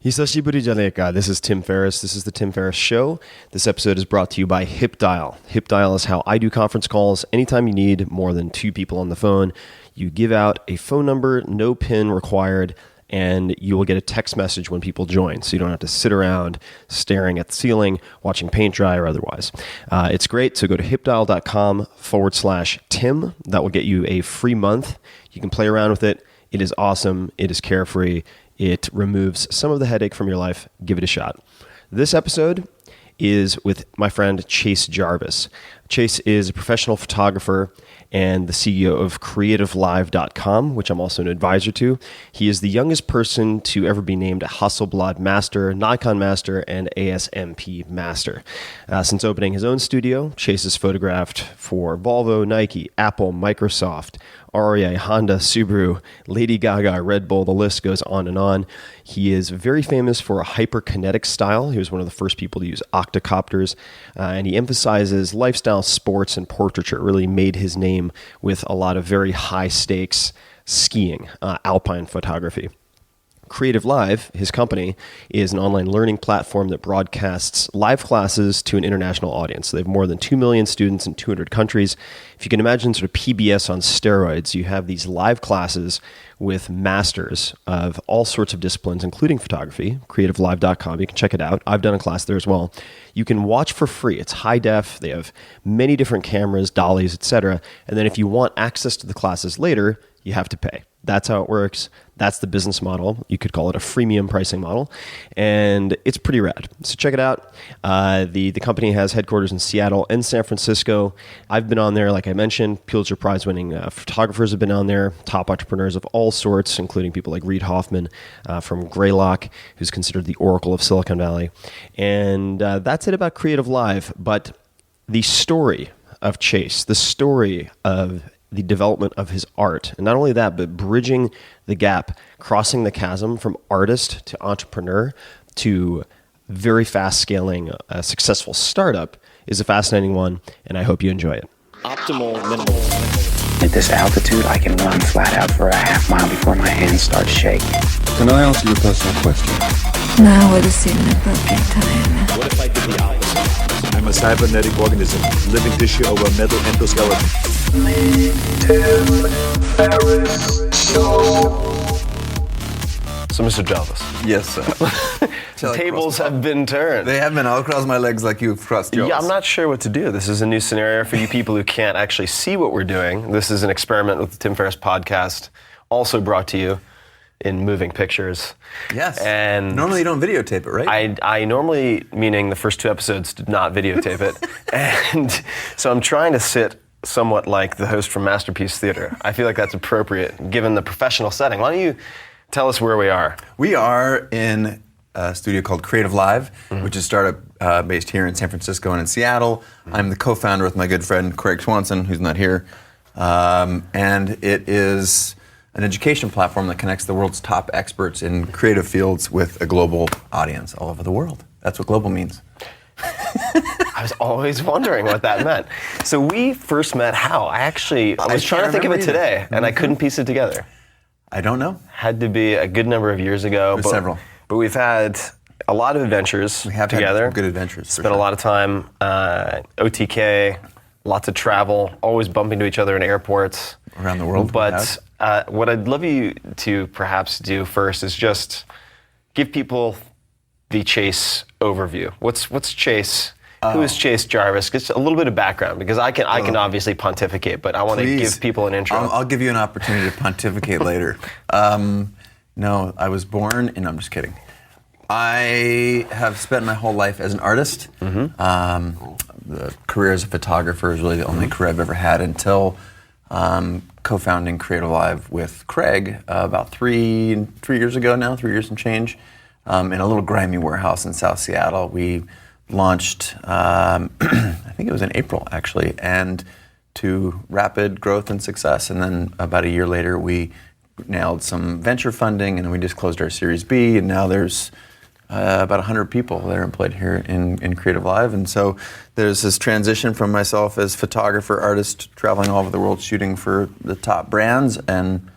Hisashiburi janeka. This is Tim Ferriss. This is the Tim Ferriss Show. This episode is brought to you by HipDial. HipDial is how I do conference calls. Anytime you need more than two people on the phone, you give out a phone number, no PIN required, and you will get a text message when people join. So you don't have to sit around staring at the ceiling, watching paint dry or otherwise. It's great. So go to hipdial.com/Tim. That will get you a free month. You can play around with it. It is awesome. It is carefree. It removes some of the headache from your life. Give it a shot. This episode is with my friend Chase Jarvis. Chase is a professional photographer and the CEO of CreativeLive.com, which I'm also an advisor to. He is the youngest person to ever be named a Hasselblad Master, Nikon Master, and ASMP Master. Since opening his own studio, Chase has photographed for Volvo, Nike, Apple, Microsoft, REA, Honda, Subaru, Lady Gaga, Red Bull, the list goes on and on. He is very famous for a hyperkinetic style. He was one of the first people to use octocopters, and he emphasizes lifestyle, sports, and portraiture. Really made his name with a lot of very high stakes skiing, alpine photography. Creative Live, his company, is an online learning platform that broadcasts live classes to an international audience. They have more than 2 million students in 200 countries. If you can imagine sort of PBS on steroids, you have these live classes with masters of all sorts of disciplines, including photography, creativelive.com. You can check it out. I've done a class there as well. You can watch for free. It's high def. They have many different cameras, dollies, etc. And then if you want access to the classes later, you have to pay. That's how it works. That's the business model. You could call it a freemium pricing model. And it's pretty rad. So check it out. The company has headquarters in Seattle and San Francisco. I've been on there, like I mentioned. Pulitzer Prize winning photographers have been on there. Top entrepreneurs of all sorts, including people like Reid Hoffman from Greylock, who's considered the Oracle of Silicon Valley. And that's it about Creative Live. But the story of Chase, the story of the development of his art. And not only that, but bridging the gap, crossing the chasm from artist to entrepreneur to very fast scaling a successful startup is a fascinating one, and I hope you enjoy it. Optimal minimal. At this altitude, I can run flat out for a half mile before my hands start shaking. Can I answer your personal question? Now would seem an appropriate time. What if I did the opposite? I'm a cybernetic organism, living tissue over a metal endoskeleton. So, Mr. Jarvis. Yes, sir. The tables have been turned. They have been. I'll cross my legs like you've crossed yours. Yeah, I'm not sure what to do. This is a new scenario for you people who can't actually see what we're doing. This is an experiment with the Tim Ferriss podcast, also brought to you in moving pictures. Yes. And normally you don't videotape it, right? I normally, meaning the first two episodes, did not videotape it. And so I'm trying to sit somewhat like the host from Masterpiece Theater. I feel like that's appropriate given the professional setting. Why don't you tell us where we are? We are in a studio called Creative Live, which is a startup based here in San Francisco and in Seattle. I'm the co-founder with my good friend Craig Swanson, who's not here. And it is an education platform that connects the world's top experts in creative fields with a global audience all over the world. That's what global means. I was always wondering what that meant. So we first met how? I was trying to think of it today, and I couldn't piece it together. I don't know. Had to be a good number of years ago. Several. But we've had a lot of adventures We have together. had good adventures. Spent a lot of time OTK, lots of travel, always bumping into each other in airports. Around the world. But what I'd love you to perhaps do first is just give people the Chase overview. What's Chase? Who is Chase Jarvis? Just a little bit of background, because I can obviously pontificate, but I want to give people an intro. I'll give you an opportunity to pontificate later. No, I was born, and I'm just kidding. I have spent my whole life as an artist. The career as a photographer is really the only career I've ever had until co-founding Creative Live with Craig about 3 years ago now, 3 years and change, in a little grimy warehouse in South Seattle. We launched, I think it was in April actually, and to rapid growth and success. And then about a year later, we nailed some venture funding, and we just closed our Series B, and now there's about 100 people that are employed here in Creative Live. And so there's this transition from myself as photographer, artist, traveling all over the world shooting for the top brands, and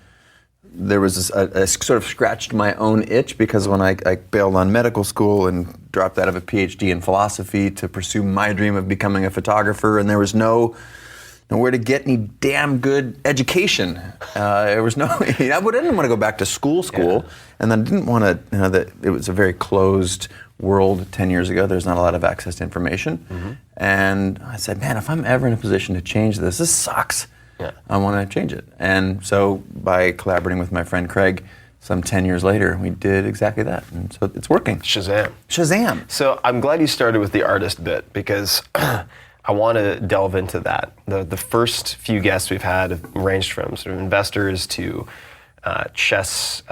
there was I sort of scratched my own itch because when I bailed on medical school and dropped out of a PhD in philosophy to pursue my dream of becoming a photographer, and there was nowhere to get any damn good education. There was no. I didn't want to go back to school, and then didn't want to. That it was a very closed world 10 years ago. There's not a lot of access to information, and I said, man, if I'm ever in a position to change this sucks. Yeah. I want to change it. And so by collaborating with my friend Craig, some 10 years later, we did exactly that. And so it's working. Shazam. So I'm glad you started with the artist bit because I want to delve into that. The first few guests we've had have ranged from sort of investors to chess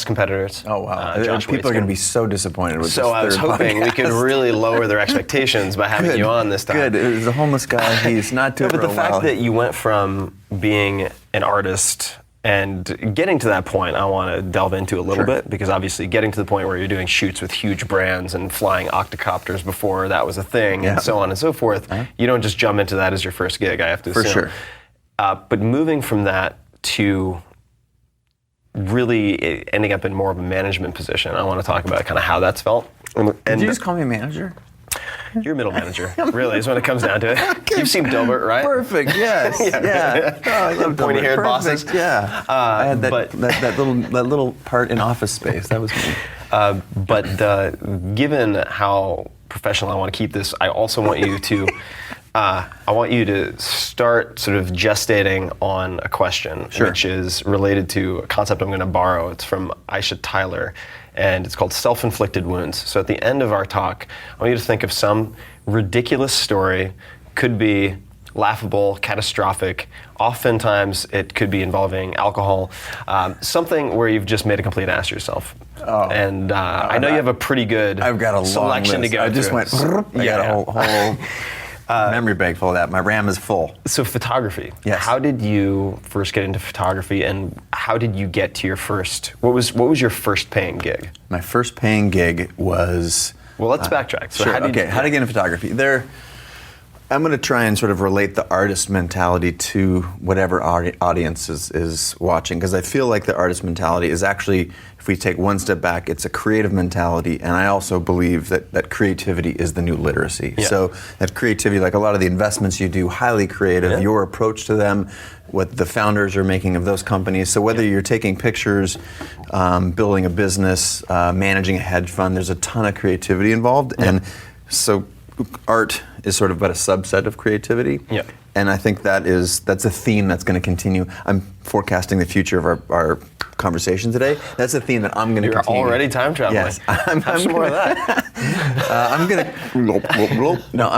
competitors. Oh wow! People are going to be so disappointed with this. So I was hoping we could really lower their expectations by having you on this time. Good. It was a homeless guy. He's not doing but the real fact well. that you went from being an artist and getting to that point, I want to delve into a little bit because obviously getting to the point where you're doing shoots with huge brands and flying octocopters before that was a thing and so on and so forth, you don't just jump into that as your first gig. I have to assume. For sure. But moving from that to really ending up in more of a management position, I want to talk about kind of how that's felt. Did you just call me manager? You're a middle manager, really, is when it comes down to it. You've seen Dilbert, right? Perfect, yes. yeah. Oh, I love pointy-haired bosses. Yeah. I had that little part in Office Space. That was me. Given how professional I want to keep this, I also want you to start sort of gestating on a question, which is related to a concept I'm going to borrow. It's from Aisha Tyler, and it's called self-inflicted wounds. So at the end of our talk, I want you to think of some ridiculous story, could be laughable, catastrophic. Oftentimes, it could be involving alcohol, something where you've just made a complete ass of yourself. And I know you have a pretty good I've got a selection long list. to go I just through. went. I got a whole memory bank full of that. My RAM is full. So photography. Yes. How did you first get into photography, and how did you get to your first? What was your first paying gig? My first paying gig was. Well, let's backtrack. So sure. how did you get into photography? I'm going to try and sort of relate the artist mentality to whatever audience is watching, because I feel like the artist mentality is actually, if we take one step back, it's a creative mentality, and I also believe that creativity is the new literacy. Yeah. So that creativity, like a lot of the investments you do, highly creative, your approach to them, what the founders are making of those companies. So whether you're taking pictures, building a business, managing a hedge fund, there's a ton of creativity involved, and so art is sort of but a subset of creativity. Yeah. And I think that's a theme that's going to continue. I'm forecasting the future of our conversation today. That's a theme that I'm going to continue. You're already time traveling. Yes. I'm some more of that. I'm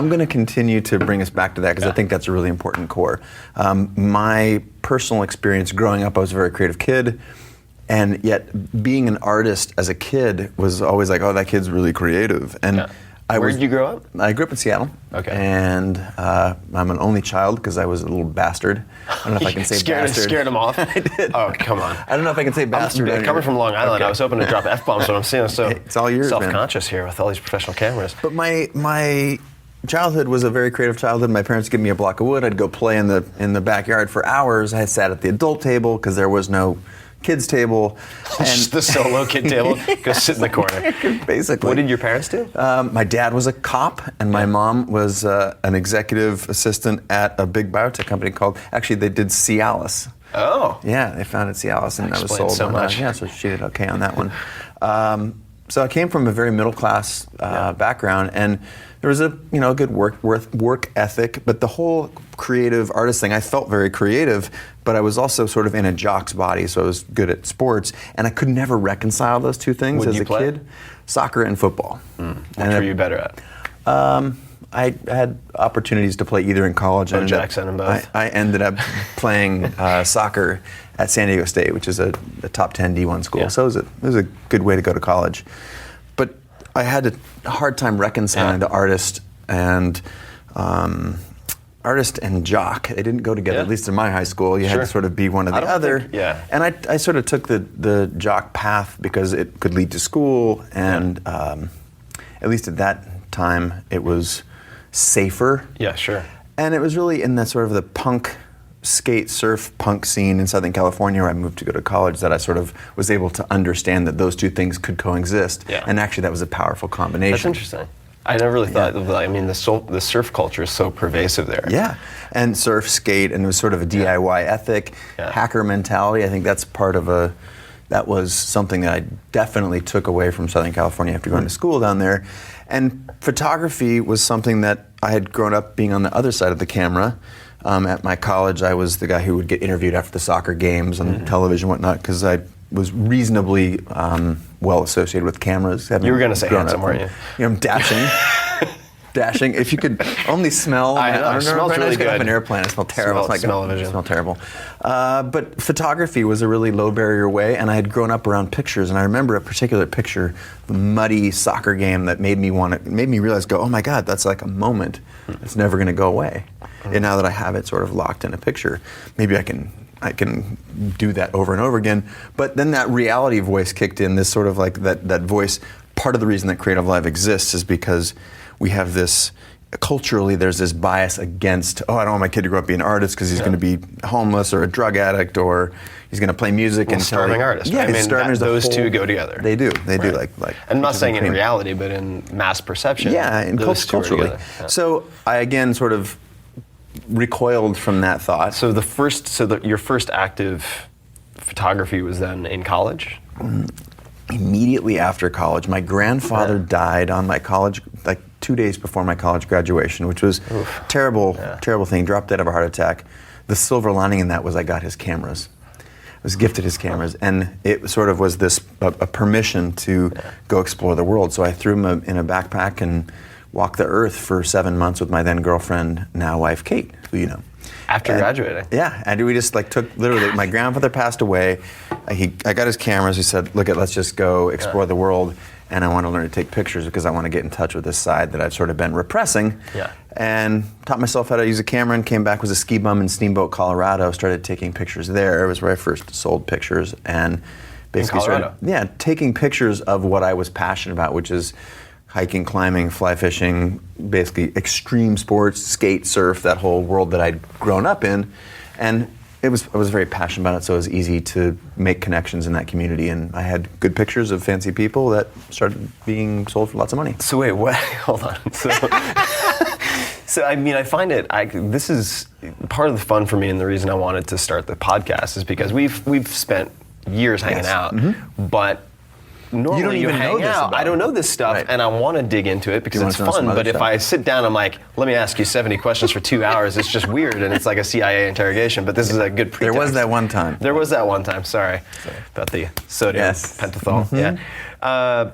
going to continue to bring us back to that because I think that's a really important core. My personal experience growing up, I was a very creative kid. And yet being an artist as a kid was always like, oh, that kid's really creative. And where did you grow up? I grew up in Seattle. Okay. And I'm an only child because I was a little bastard. I don't know if I can say bastard. Scared him off? I did. Oh, come on. I don't know if I can say bastard. Coming from Long Island, Okay. I was hoping to drop F-bombs, but I'm seeing so it's all yours, self-conscious here with all these professional cameras. But my childhood was a very creative childhood. My parents gave me a block of wood. I'd go play in the backyard for hours. I sat at the adult table because there was no kids table. Just the solo kid table. Go sit in the corner. Basically. What did your parents do? My dad was a cop, and my mom was an executive assistant at a big biotech company called, actually they did Cialis. Oh. Yeah, they founded Cialis, and that was Explains sold. so much. Yeah, so she did okay on that one. So I came from a very middle class background, and there was a good work ethic, but the whole creative artist thing, I felt very creative, but I was also sort of in a jock's body, so I was good at sports, and I could never reconcile those two things as a kid. Soccer and football. Which were you better at? I had opportunities to play either in college. Jackson and both. I ended up playing soccer at San Diego State, which is a top 10 D1 school. Yeah. So it was a good way to go to college. But I had a hard time reconciling the artist and jock. They didn't go together, at least in my high school. You had to sort of be one or the other. And I sort of took the jock path because it could lead to school, and at least at that time, it was safer. Yeah, sure. And it was really in that sort of the punk skate, surf, punk scene in Southern California where I moved to go to college that I sort of was able to understand that those two things could coexist. Yeah. And actually that was a powerful combination. That's interesting. I never really thought of that. I mean, the surf culture is so pervasive there. Yeah, and surf, skate, and it was sort of a DIY ethic, hacker mentality. I think that's that was something that I definitely took away from Southern California after going to school down there. And photography was something that I had grown up being on the other side of the camera. At my college, I was the guy who would get interviewed after the soccer games on television and whatnot, because I was reasonably well associated with cameras. You were going to say handsome, weren't you? You know, dashing. Dashing. If you could only smell. I know, it smells really good. Off an airplane, it smelled terrible. Smell-o-vision. It smelled terrible. But photography was a really low barrier way, and I had grown up around pictures, and I remember a particular picture, the muddy soccer game that made me realize, oh my God, that's like a moment. It's never going to go away. And now that I have it sort of locked in a picture, maybe I can do that over and over again. But then that reality voice kicked in, this sort of like that voice. Part of the reason that Creative Live exists is because we have this, culturally there's this bias against, I don't want my kid to grow up being an artist because he's going to be homeless or a drug addict, or he's going to play music and starving artist. Yeah, I mean, those two go together. They do. They do. Like. And I'm not saying in reality, but in mass perception. Yeah, in culturally. Yeah. So I again sort of recoiled from that thought. So your first active photography was then in college? Immediately after college. My grandfather died on my college, like 2 days before my college graduation, which was terrible thing. Dropped dead of a heart attack. The silver lining in that was I got his cameras. I was gifted his cameras, and it sort of was a permission to go explore the world. So I threw him in a backpack and walked the earth for 7 months with my then girlfriend, now wife, Kate, who you know. After graduating? Yeah, and we just took, literally, my grandfather passed away. I got his cameras. He said, let's just go explore the world. And I want to learn to take pictures because I want to get in touch with this side that I've sort of been repressing. Yeah. And taught myself how to use a camera, and came back, was a ski bum in Steamboat, Colorado. Started taking pictures there. It was where I first sold pictures. And basically in Colorado? Taking pictures of what I was passionate about, which is hiking, climbing, fly fishing, basically extreme sports, skate, surf, that whole world that I'd grown up in. And I was very passionate about it, so it was easy to make connections in that community. And I had good pictures of fancy people that started being sold for lots of money. So wait, what? Hold on. So I mean, I find this is part of the fun for me, and the reason I wanted to start the podcast is because we've spent years hanging out, but normally you don't even hang know this out. about I don't know this stuff, and I want to dig into it because it's fun. But if I sit down, I'm like, let me ask you 70 questions for 2 hours. It's just weird, and it's like a CIA interrogation. But this is a good pretext. There was that one time. Sorry about the sodium pentothal. Mm-hmm. Yeah.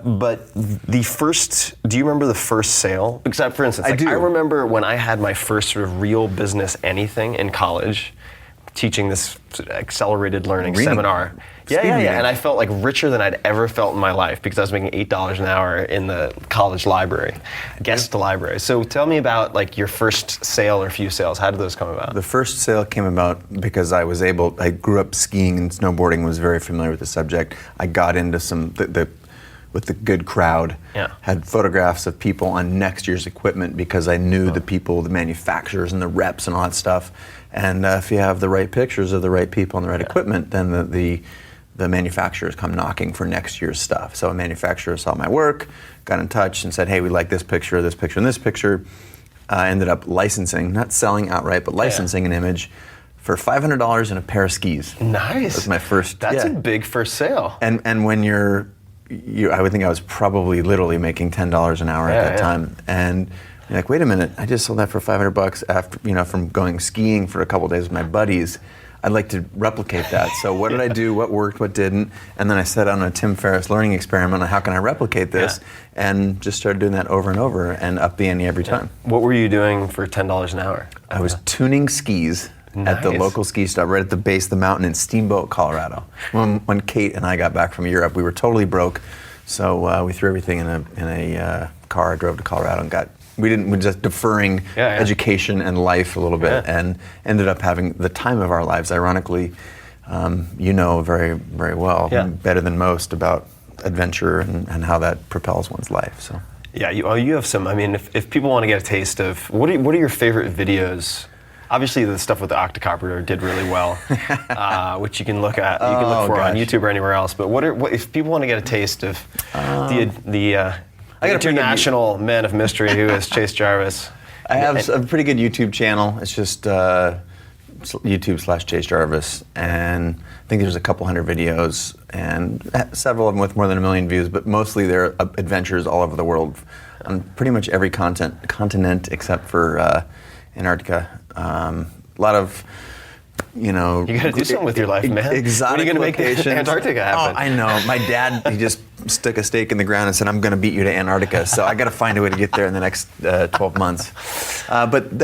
But do you remember the first sale? Because, for instance, I do. I remember when I had my first sort of real business anything in college, teaching this accelerated learning seminar. Yeah. And I felt like richer than I'd ever felt in my life because I was making $8 an hour in the college library, guest library. So tell me about like your first sale or few sales. How did those come about? The first sale came about because I grew up skiing and snowboarding, was very familiar with the subject. I got into with the good crowd, had photographs of people on next year's equipment because I knew the people, the manufacturers and the reps and all that stuff. And if you have the right pictures of the right people and the right equipment, then the manufacturers come knocking for next year's stuff. So a manufacturer saw my work, got in touch and said, hey, we like this picture, and this picture. I ended up licensing, not selling outright, but licensing an image for $500 and a pair of skis. Nice. That was my first. That's a big first sale. And when I would think I was probably literally making $10 an hour at that time. And you're like, wait a minute, I just sold that for $500 after, from going skiing for a couple of days with my buddies. I'd like to replicate that. So what did I do? What worked? What didn't? And then I set on a Tim Ferriss learning experiment on how can I replicate this, and just started doing that over and over and up the ante every time. What were you doing for $10 an hour? I was tuning skis at the local ski stop right at the base of the mountain in Steamboat, Colorado. When Kate and I got back from Europe, we were totally broke, so we threw everything in a car, drove to Colorado, and we were just deferring education and life a little bit, and ended up having the time of our lives. Ironically, very, very well, better than most, about adventure and how that propels one's life. So. Yeah, you have some. I mean, if people want to get a taste of what are your favorite videos Obviously, the stuff with the octocopter did really well, which you can look at. You can look for on YouTube or anywhere else. But what if people want to get a taste of the international man of mystery who is Chase Jarvis? I have a pretty good YouTube channel. It's just YouTube/Chase Jarvis, and I think there's a couple hundred videos, and several of them with more than 1 million views. But mostly they're adventures all over the world, on pretty much every continent except for Antarctica. A lot of, you got to do something with your life, man. Exotic when are you going to make Antarctica happen? Oh, I know. My dad, he just stuck a stake in the ground and said, "I'm going to beat you to Antarctica." So I got to find a way to get there in the next 12 months. But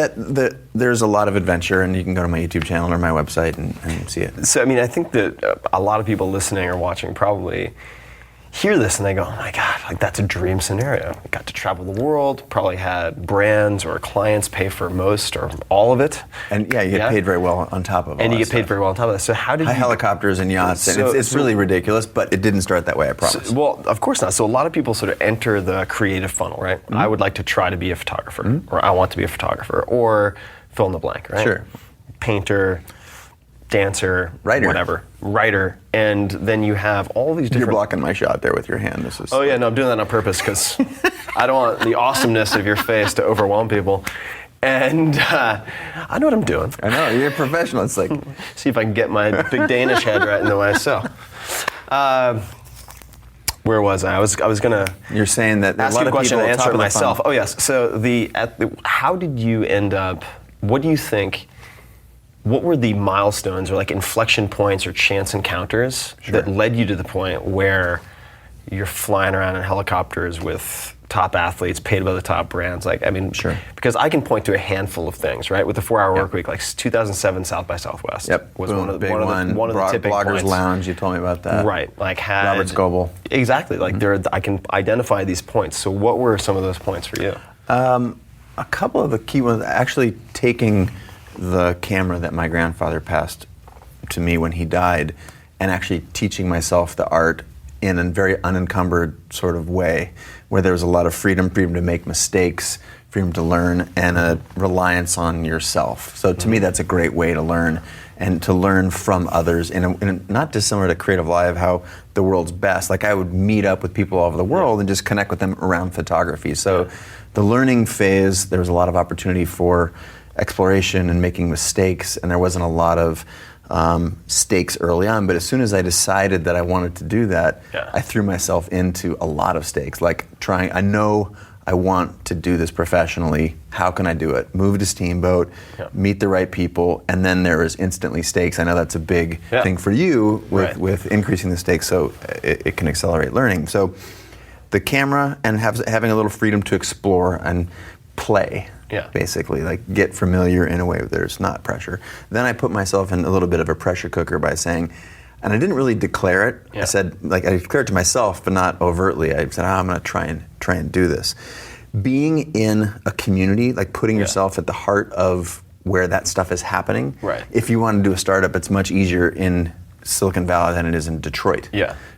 there's a lot of adventure, and you can go to my YouTube channel or my website and see it. So, I mean, I think that a lot of people listening or watching probably hear this and they go, "Oh my God, like that's a dream scenario. I got to travel the world, probably had brands or clients pay for most or all of it." And you get paid very well on top of it. And you get paid very well on top of that. So how did you... helicopters and yachts, and it's really ridiculous, but it didn't start that way, I promise. Well, of course not. So a lot of people sort of enter the creative funnel, right? Mm-hmm. I would like to try to be a photographer, or I want to be a photographer, or fill in the blank, right? Sure. Painter, dancer, writer, and then you have all these different... You're blocking my shot there with your hand. This is... Oh yeah, no, I'm doing that on purpose because I don't want the awesomeness of your face to overwhelm people. And I know what I'm doing. I know, you're a professional. It's like... See if I can get my big Danish head right in the way. So, where was I? I was gonna... You're saying that ask a lot you a of question people and answer it myself. Funnel. Oh yes. So how did you end up? What do you think? What were the milestones or like inflection points or chance encounters that led you to the point where you're flying around in helicopters with top athletes paid by the top brands? Like, I mean, because I can point to a handful of things, right? With the 4-hour work week, like 2007 South by Southwest was one of the tipping Bloggers points. Lounge, you told me about that. Right, like Robert Scoble. Exactly, like I can identify these points. So what were some of those points for you? A couple of the key ones, actually taking the camera that my grandfather passed to me when he died and actually teaching myself the art in a very unencumbered sort of way where there was a lot of freedom to make mistakes, freedom to learn, and a reliance on yourself. So to me, that's a great way to learn, and to learn from others in a not dissimilar to Creative Live, how the world's best. Like I would meet up with people all over the world and just connect with them around photography. So the learning phase, there was a lot of opportunity for exploration and making mistakes, and there wasn't a lot of stakes early on, but as soon as I decided that I wanted to do that, I threw myself into a lot of stakes, like I know I want to do this professionally, how can I do it? Move to Steamboat, meet the right people, and then there is instantly stakes. I know that's a big thing for you with increasing the stakes, so it can accelerate learning. So the camera and having a little freedom to explore and play. Basically, like get familiar in a way where there's not pressure. Then I put myself in a little bit of a pressure cooker by saying, and I didn't really declare it. I said, like I declared it to myself, but not overtly. I said, I'm going to try and do this. Being in a community, like putting yourself at the heart of where that stuff is happening. Right. If you want to do a startup, it's much easier in Silicon Valley than it is in Detroit,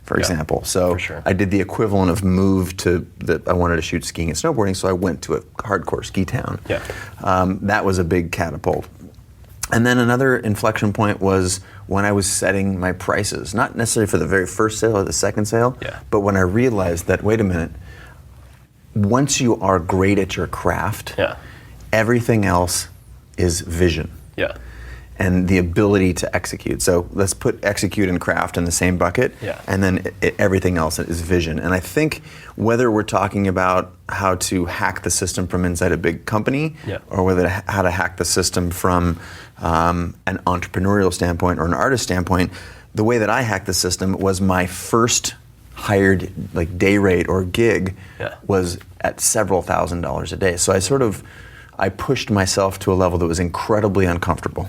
for example. So I did the equivalent of move to I wanted to shoot skiing and snowboarding, so I went to a hardcore ski town. That was a big catapult. And then another inflection point was when I was setting my prices, not necessarily for the very first sale or the second sale, but when I realized that, wait a minute, once you are great at your craft, everything else is vision. And the ability to execute. So let's put execute and craft in the same bucket, and then everything else is vision. And I think whether we're talking about how to hack the system from inside a big company, or how to hack the system from an entrepreneurial standpoint or an artist standpoint, the way that I hacked the system was my first hired like day rate or gig was at several $1,000s a day. So I pushed myself to a level that was incredibly uncomfortable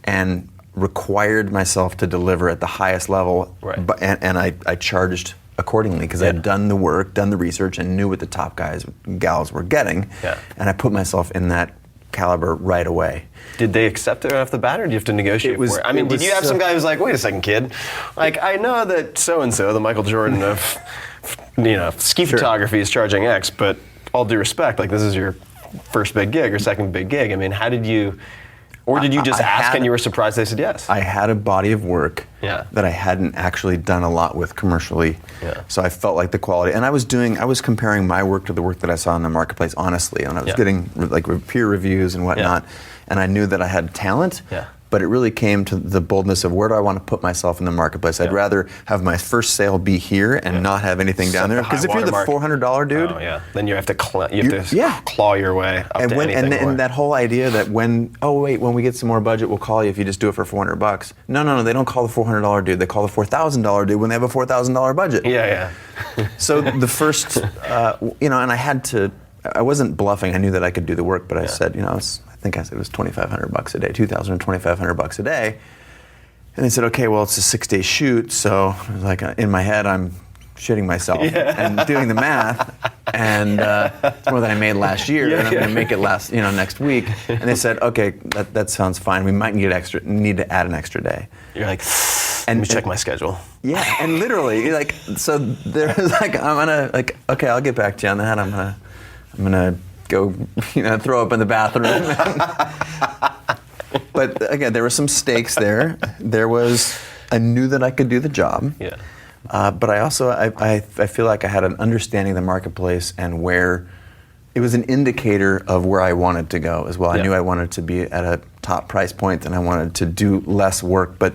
and required myself to deliver at the highest level, and I charged accordingly because I had done the work, done the research, and knew what the top guys and gals were getting, and I put myself in that caliber right away. Did they accept it off the bat, or do you have to negotiate for it? I mean, did you have some guy who's like, wait a second, kid, like I know that so-and-so, the Michael Jordan of ski photography is charging X, but all due respect, like this is your first big gig or second big gig. I mean, how did you Or did you just I ask had- and you were surprised they said yes? I had a body of work Yeah. that I hadn't actually done a lot with commercially. Yeah. So I felt like the quality, and I was comparing my work to the work that I saw in the marketplace honestly, and I was Yeah. getting like peer reviews and whatnot, and I knew that I had talent. Yeah. But it really came to the boldness of where do I want to put myself in the marketplace. I'd rather have my first sale be here and not have anything down Set there. the Because high if you're the watermark. $400 dude, Oh yeah, then you have to Yeah. claw your way up and to when anything more. and that whole idea that when we get some more budget, we'll call you if you just do it for $400. No, they don't call the $400 dude. They call the $4,000 dude when they have a $4,000 budget. Yeah. So the first, and I wasn't bluffing. I knew that I could do the work, but I said, I think I said it was $2,500 a day, $2,500 a day. And they said, okay, well, it's a 6-day shoot. So I was like, in my head, I'm shitting myself and doing the math. And it's more than I made last year, and I'm going to make it last, next week. And they said, okay, that sounds fine. We might need to add an extra day. You're like, let me check my schedule. Yeah, and literally, so there was okay, I'll get back to you on that. I'm gonna go, throw up in the bathroom. But again, there were some stakes there. I knew that I could do the job. Yeah. But I also, I feel like I had an understanding of the marketplace and where it was an indicator of where I wanted to go as well. I knew I wanted to be at a top price point, and I wanted to do less work, but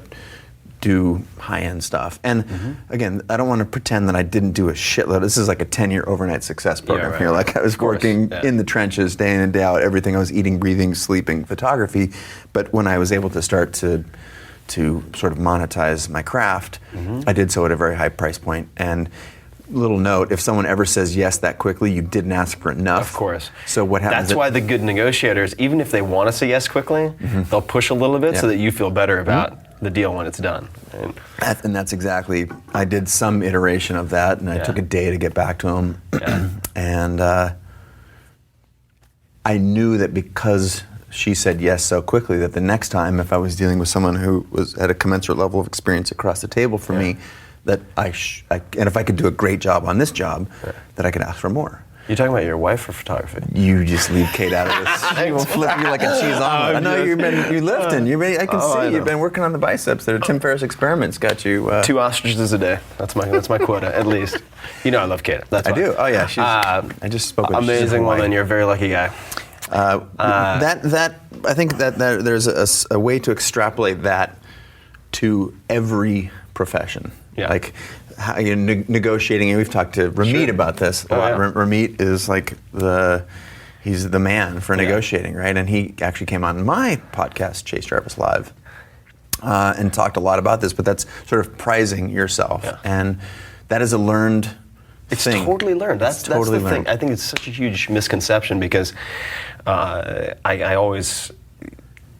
do high-end stuff. And again, I don't want to pretend that I didn't do a shitload. This is like a 10-year overnight success program here. Like I was working in the trenches day in and day out, everything. I was eating, breathing, sleeping photography. But when I was able to start to sort of monetize my craft, I did so at a very high price point. And little note, if someone ever says yes that quickly, you didn't ask for enough. Of course. So what happens? That's why the good negotiators, even if they want to say yes quickly, they'll push a little bit so that you feel better about the deal when it's done. And that's exactly, I did some iteration of that, and I took a day to get back to him. And I knew that because she said yes so quickly, that the next time, if I was dealing with someone who was at a commensurate level of experience across the table for me, that and if I could do a great job on this job, that I could ask for more. You're talking about your wife or photography? You just leave Kate out of this. She will flip you like a cheese omelet. I know you lifting. I can see you've been working on the biceps. The Tim Ferriss experiments got you. 2 ostriches a day. That's my quota, at least. I love Kate. That's I why. do. Oh yeah, I just spoke with her. Amazing woman. You're a very lucky guy. I think that there's a way to extrapolate that to every profession. Yeah. Like how negotiating, and we've talked to Ramit about this a lot. yeah. Ramit is like he's the man for negotiating, right? And he actually came on my podcast, Chase Jarvis Live, and talked a lot about this. But that's sort of prizing yourself, and that is a learned thing. Totally learned. That's totally the learned. thing. I think it's such a huge misconception because I always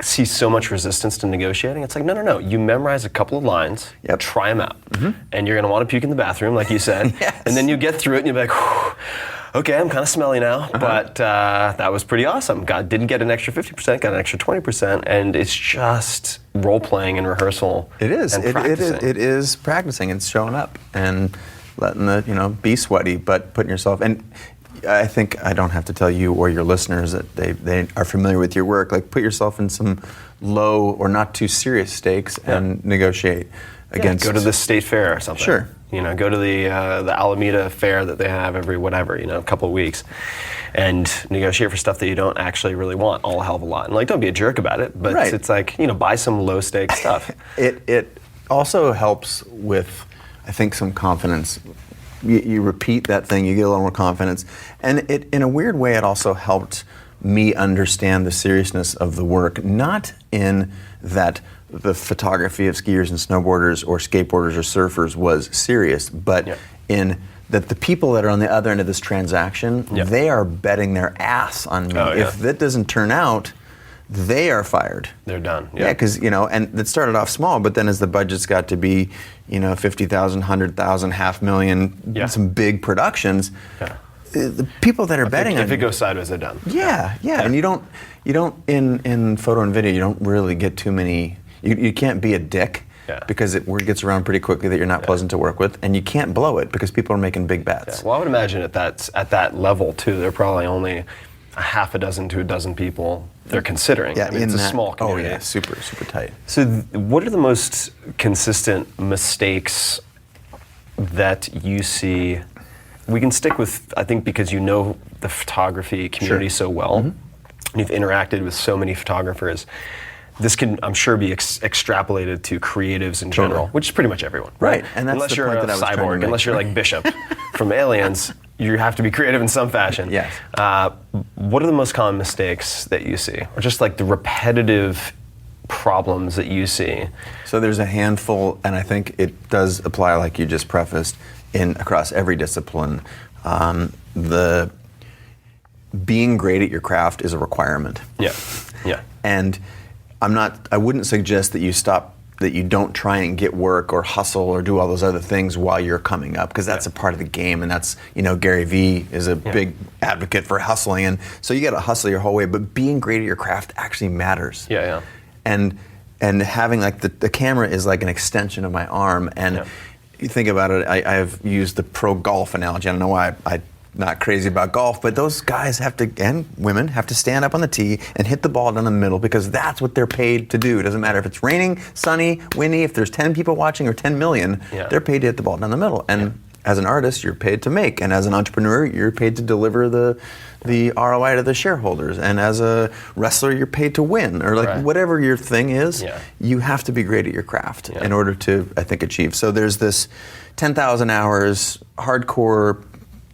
see so much resistance to negotiating. It's like, no. You memorize a couple of lines, try them out, and you're going to want to puke in the bathroom, like you said, and then you get through it and you'll be like, whew, okay, I'm kind of smelly now, but that was pretty awesome. Didn't get an extra 50%, got an extra 20%, and it's just role-playing and rehearsal. It is. And It is practicing and showing up and letting be sweaty, but putting yourself. And I think I don't have to tell you or your listeners that they are familiar with your work. Like, put yourself in some low or not too serious stakes and negotiate against. Go to the state fair or something. Sure. Go to the Alameda fair that they have every a couple of weeks, and negotiate for stuff that you don't actually really want all a hell of a lot. And don't be a jerk about it, but it's like buy some low stakes stuff. It also helps with, I think, some confidence. You repeat that thing, you get a little more confidence. And in a weird way, it also helped me understand the seriousness of the work, not in that the photography of skiers and snowboarders or skateboarders or surfers was serious, but in that the people that are on the other end of this transaction, they are betting their ass on me. If that doesn't turn out, they are fired. They're done. Yeah, because, and it started off small, but then as the budgets got to be, 50,000, 100,000, $500,000, some big productions, the people that are betting on if it goes sideways, they're done. Yeah. And you don't in photo and video, you don't really get too many. You can't be a dick because word gets around pretty quickly that you're not pleasant to work with, and you can't blow it because people are making big bets. Well, I would imagine at that level too, they're probably only a half a dozen to a dozen people they're considering. Yeah, I mean, it's a small community. Oh yeah, super tight. So what are the most consistent mistakes that you see? We can stick with, I think, because you know the photography community so well, and you've interacted with so many photographers. This can, I'm sure, be extrapolated to creatives in general, which is pretty much everyone. Right, and that's unless the you're point a that I was trying to cyborg, make. unless you're like Bishop from Aliens, you have to be creative in some fashion. Yes. What are the most common mistakes that you see, or just like the repetitive problems that you see? So there's a handful, and I think it does apply, like you just prefaced, across every discipline. The being great at your craft is a requirement. Yeah, yeah. And I wouldn't suggest that you don't try and get work or hustle or do all those other things while you're coming up, because that's a part of the game, and that's, Gary Vee is a big advocate for hustling, and so you got to hustle your whole way, but being great at your craft actually matters. Yeah. And having like the camera is like an extension of my arm, and you think about it, I've used the pro golf analogy. I don't know why I'm not crazy about golf, but those guys and women have to stand up on the tee and hit the ball down the middle, because that's what they're paid to do. It doesn't matter if it's raining, sunny, windy, if there's 10 people watching or 10 million, they're paid to hit the ball down the middle. And as an artist, you're paid to make, and as an entrepreneur, you're paid to deliver the ROI to the shareholders, and as a wrestler, you're paid to win, or whatever your thing is, you have to be great at your craft in order to, I think, achieve. So there's this 10,000 hours, hardcore.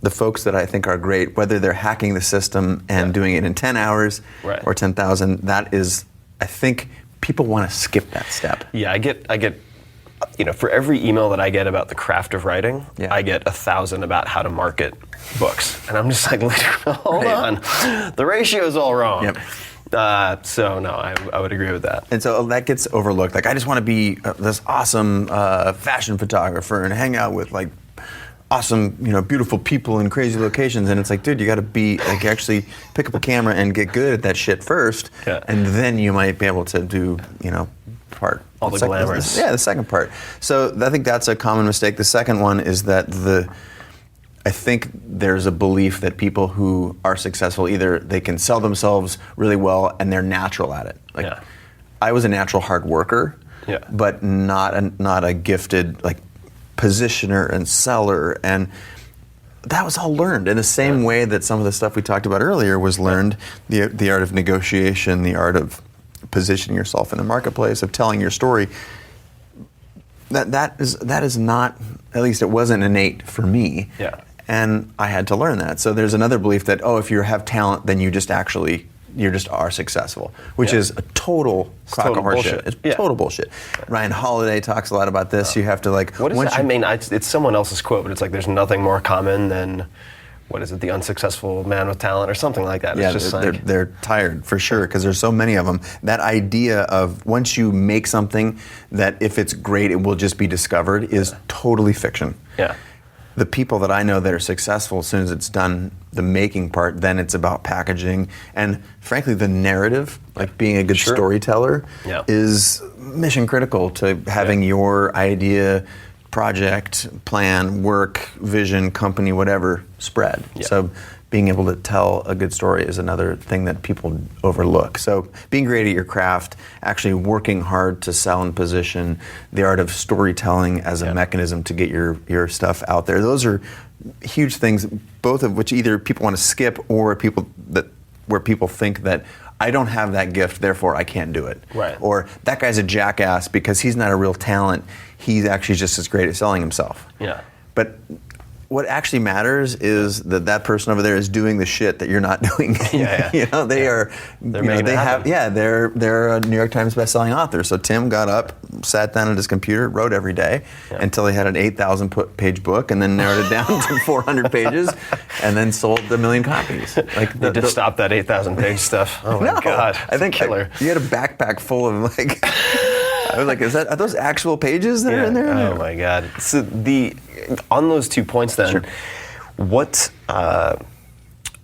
The folks that I think are great, whether they're hacking the system and doing it in 10 hours or 10,000, that is, I think people want to skip that step. Yeah, I get, for every email that I get about the craft of writing, I get 1,000 about how to market books. And I'm just like, hold on, the ratio is all wrong. Yep. So no, I would agree with that. And so that gets overlooked. Like, I just want to be this awesome fashion photographer and hang out with like awesome, beautiful people in crazy locations, and it's like, dude, you got to be like, actually pick up a camera and get good at that shit first, and then you might be able to do, all the glamorous. The second part. So I think that's a common mistake. The second one is that I think there's a belief that people who are successful, either they can sell themselves really well and they're natural at it. Like, I was a natural hard worker, but not a gifted like positioner and seller, and that was all learned in the same way that some of the stuff we talked about earlier was learned. The art of negotiation, the art of positioning yourself in the marketplace, of telling your story. That is not, at least it wasn't innate for me. And I had to learn that. So there's another belief that, if you have talent, then you just are successful, which is a total crock of horseshit. It's total bullshit. Ryan Holiday talks a lot about this. You have to like. What is it? It's someone else's quote, but it's like, there's nothing more common than, what is it, the unsuccessful man with talent or something like that. Yeah, it's just they're tired for sure, because there's so many of them. That idea of once you make something that if it's great, it will just be discovered is totally fiction. Yeah. The people that I know that are successful, as soon as it's done, the making part, then it's about packaging. And frankly, the narrative, like being a good storyteller, is mission critical to having your idea, project, plan, work, vision, company, whatever, spread. So being able to tell a good story is another thing that people overlook. So being great at your craft, actually working hard to sell and position, the art of storytelling as a mechanism to get your stuff out there. Those are huge things, both of which either people want to skip, or where people think that I don't have that gift, therefore I can't do it. Right. Or that guy's a jackass because he's not a real talent. He's actually just as great at selling himself. Yeah. But what actually matters is that person over there is doing the shit that you're not doing. They are. They're a New York Times bestselling author. So Tim got up, sat down at his computer, wrote every day until he had an 8,000 page book, and then narrowed it down to 400 pages, and then sold 1 million copies. Like, you just stop that 8,000 page stuff. Oh my God! I think killer. You had a backpack full of like. I was like, are those actual pages that are in there? Oh my God! So on those 2 points, then, what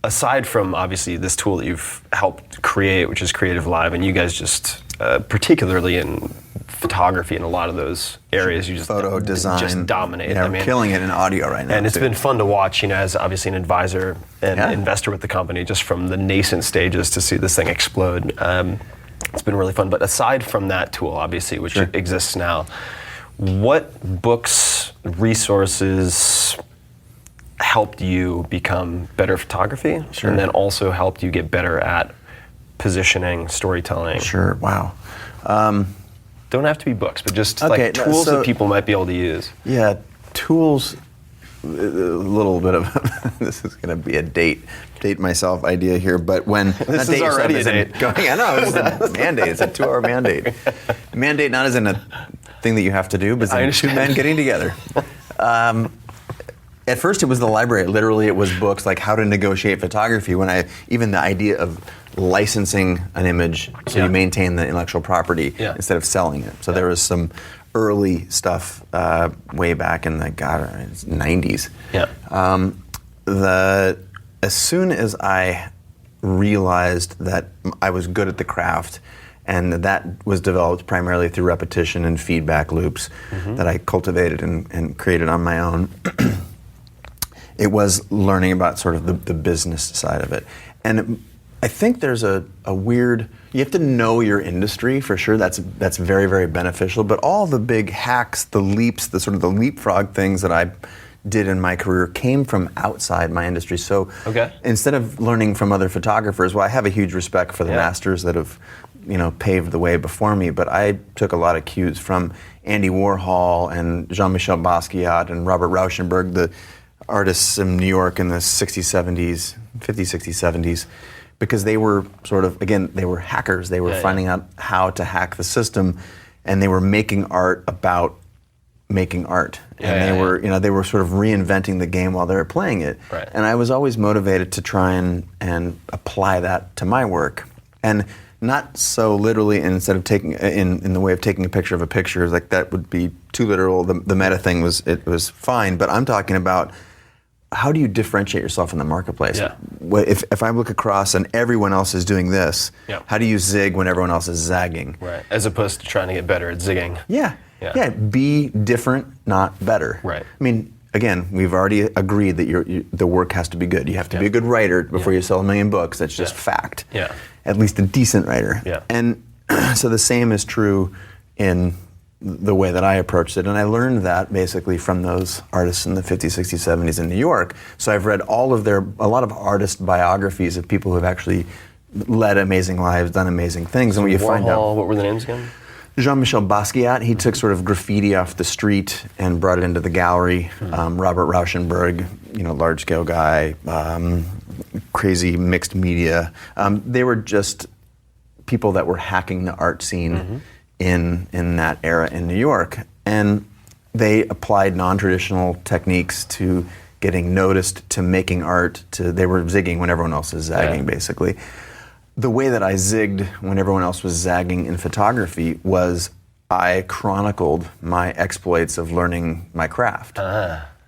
aside from obviously this tool that you've helped create, which is Creative Live, and you guys just particularly in photography in a lot of those areas. You just Photo design, just dominate. Yeah, we're killing it in audio right now. And it's too. been fun to watch, as obviously an advisor and Yeah. investor with the company, just from the nascent stages to see this thing explode. It's been really fun. But aside from that tool, obviously, which Sure. exists now, what books, resources helped you become better at photography, Sure. and then also helped you get better at positioning, storytelling? Sure. Wow. Don't have to be books, but just Okay, like tools so- that people might be able to use. Yeah, tools. A little bit of this is going to be a date myself idea here, but when This not is date yourself already a as in date. Going, I know, it's a mandate. It's a 2-hour mandate. Mandate not as in a thing that you have to do, but I as in two understand. men getting together. At first, it was the library. Literally, it was books like how to negotiate photography. Even the idea of licensing an image so Yeah. you maintain the intellectual property Yeah. instead of selling it. So there was some early stuff way back in the 90s. Yeah. As soon as I realized that I was good at the craft, and that was developed primarily through repetition and feedback loops that I cultivated and created on my own. It was learning about sort of the business side of it. And I think there's a weird, you have to know your industry for sure. That's very, very beneficial. But all the big hacks, the leaps, the sort of the leapfrog things that I did in my career came from outside my industry. So Okay. instead of learning from other photographers, well, I have a huge respect for the Yeah. masters that have, paved the way before me, but I took a lot of cues from Andy Warhol and Jean-Michel Basquiat and Robert Rauschenberg, the artists in New York in the 60s, 70s, 50s, 60s, 70s, because they were sort of, again, they were hackers. They were Yeah, finding out how to hack the system, and they were making art about making art. And they were sort of reinventing the game while they were playing it. Right. And I was always motivated to try and apply that to my work. And not so literally, instead of taking in the way of taking a picture of a picture, like that would be too literal. The meta thing was fine, but I'm talking about how do you differentiate yourself in the marketplace? Yeah. If I look across and everyone else is doing this, Yeah. how do you zig when everyone else is zagging? Right. As opposed to trying to get better at zigging. Yeah. Yeah. Yeah. Be different, not better. Right. I mean, again, we've already agreed that the work has to be good. You have to be a good writer before you sell 1 million books. That's just fact. Yeah. At least a decent writer. Yeah. And so the same is true in the way that I approached it. And I learned that basically from those artists in the 50s, 60s, 70s in New York. So I've read a lot of artist biographies of people who have actually led amazing lives, done amazing things. And what you find out. Warhol, what were the names again? Jean-Michel Basquiat, he took sort of graffiti off the street and brought it into the gallery. Robert Rauschenberg, large-scale guy, crazy mixed media. They were just people that were hacking the art scene in that era in New York. And they applied non-traditional techniques to getting noticed, to making art, they were zigging when everyone else is zagging, basically. The way that I zigged when everyone else was zagging in photography was I chronicled my exploits of learning my craft.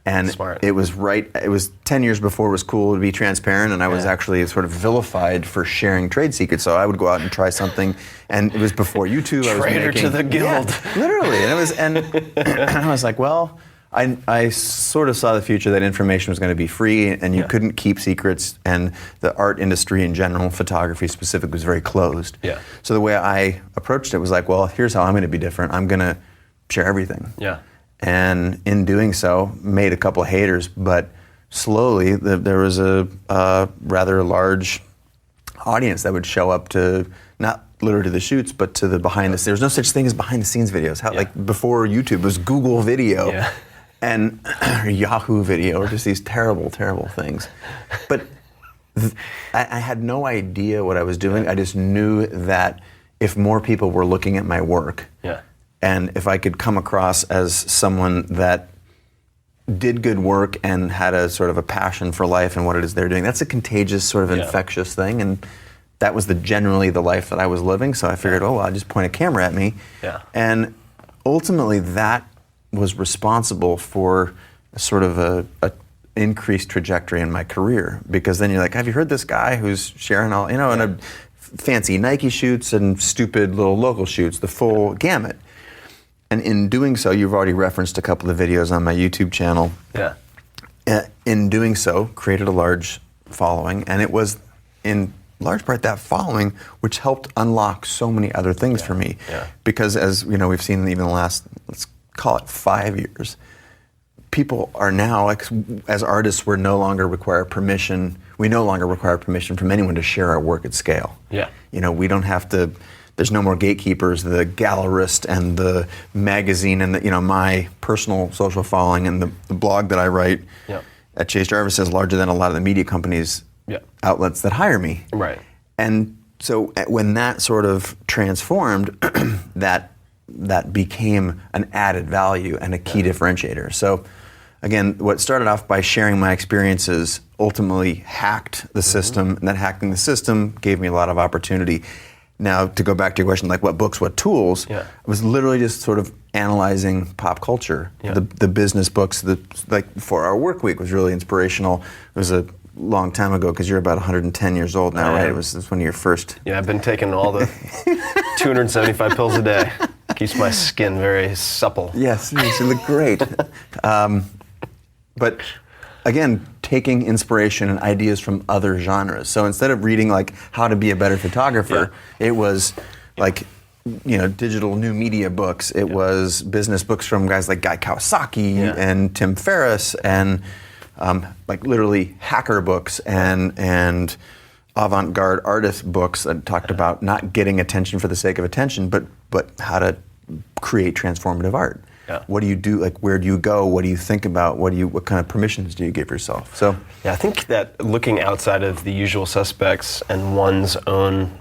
And smart. it was 10 years before it was cool to be transparent, and I was actually sort of vilified for sharing trade secrets. So I would go out and try something, and it was before YouTube. I was Traitor making, to the guild. Yeah, literally. And I was like, well, I sort of saw the future that information was going to be free, and you couldn't keep secrets, and the art industry in general, photography specifically, was very closed. Yeah. So the way I approached it was like, well, here's how I'm going to be different. I'm going to share everything. Yeah. And in doing so, made a couple of haters, but slowly there was a rather large audience that would show up to not literally to the shoots, but to the behind the scenes. There's no such thing as behind the scenes videos. Like before YouTube, it was Google Video. Yeah. And Yahoo Video, or just these terrible, terrible things. But I had no idea what I was doing. I just knew that if more people were looking at my work, and if I could come across as someone that did good work and had a sort of a passion for life and what it is they're doing, that's a contagious sort of infectious thing. And that was generally the life that I was living. So I figured, I'll just point a camera at me. Yeah. And ultimately that was responsible for sort of a increased trajectory in my career, because then you're like, have you heard this guy who's sharing all, in a fancy Nike shoots and stupid little local shoots, the full gamut. And in doing so, you've already referenced a couple of videos on my YouTube channel. Yeah. In doing so, created a large following, and it was in large part that following which helped unlock so many other things for me. Yeah. Because as you know, we've seen even the last, let's call it 5 years, people are now, like, as artists, we no longer require permission from anyone to share our work at scale. Yeah. You know, we don't have to, there's no more gatekeepers. The gallerist and the magazine and my personal social following and the blog that I write at Chase Jarvis is larger than a lot of the media companies outlets that hire me. Right. And so when that sort of transformed, that became an added value and a key differentiator. So again, what started off by sharing my experiences ultimately hacked the system, and that hacking the system gave me a lot of opportunity. Now, to go back to your question, like what books, what tools, I was literally just sort of analyzing pop culture. The business books, like 4-Hour Workweek was really inspirational. It was a long time ago, because you're about 110 years old now, right? It was one of your first. Yeah, I've been taking all the 275 pills a day. Keeps my skin very supple. Yes, you look great. But again, taking inspiration and ideas from other genres. So instead of reading like how to be a better photographer, it was like, digital new media books. It was business books from guys like Guy Kawasaki and Tim Ferriss, and like literally hacker books and avant-garde artist books that talked about not getting attention for the sake of attention, but how to create transformative art. Yeah. What do you do? Like, where do you go? What do you think about? What kind of permissions do you give yourself? So, I think that looking outside of the usual suspects and one's own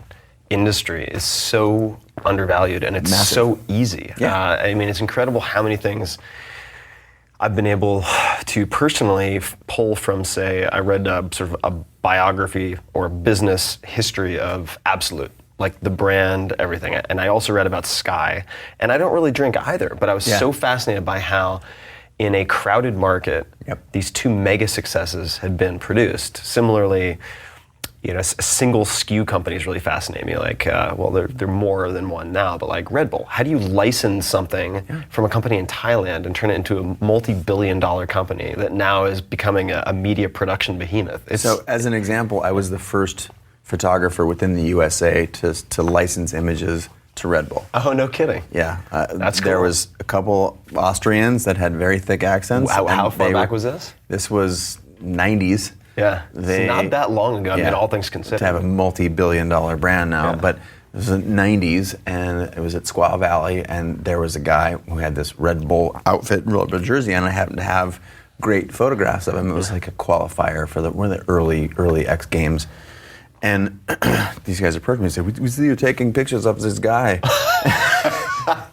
industry is so undervalued, and it's massive. So easy. Yeah. It's incredible how many things I've been able to personally pull from, say, I read sort of a biography or business history of Absolute, like the brand, everything. And I also read about Sky. And I don't really drink either, but I was so fascinated by how in a crowded market, these two mega successes had been produced. Similarly, a single SKU companies really fascinate me. Like, they're more than one now, but like Red Bull. How do you license something from a company in Thailand and turn it into a multi-billion-dollar company that now is becoming a media production behemoth? So, as an example, I was the first photographer within the USA to license images to Red Bull. Oh, no kidding. Yeah. That's cool. There was a couple Austrians that had very thick accents. How far back was this? This was 90s. Yeah, it's not that long ago, all things considered. To have a multi-billion-dollar brand now, but it was the 90s, and it was at Squaw Valley, and there was a guy who had this Red Bull outfit, Red Bull jersey, and I happened to have great photographs of him. It was like a qualifier for one of the early X Games. And these guys approached me and said, we see you taking pictures of this guy.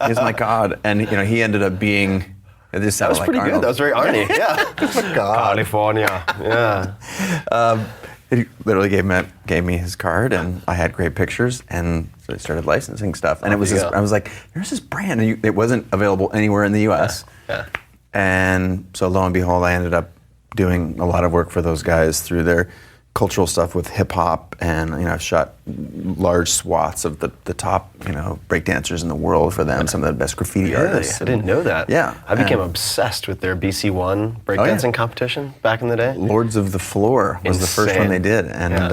He's my God. And he ended up being... That was like pretty Arnold. Good. That was very Arnie. Yeah. California. Yeah. He literally gave me his card, and I had great pictures, and so I started licensing stuff. And it was I was like, there's this brand, and it wasn't available anywhere in the U.S. Yeah. And so lo and behold, I ended up doing a lot of work for those guys through their cultural stuff with hip hop, and I've shot large swaths of the top breakdancers in the world for them, some of the best graffiti artists. I didn't know that. Yeah, I became obsessed with their BC1 breakdancing competition back in the day. Lords of the Floor was the first one they did, and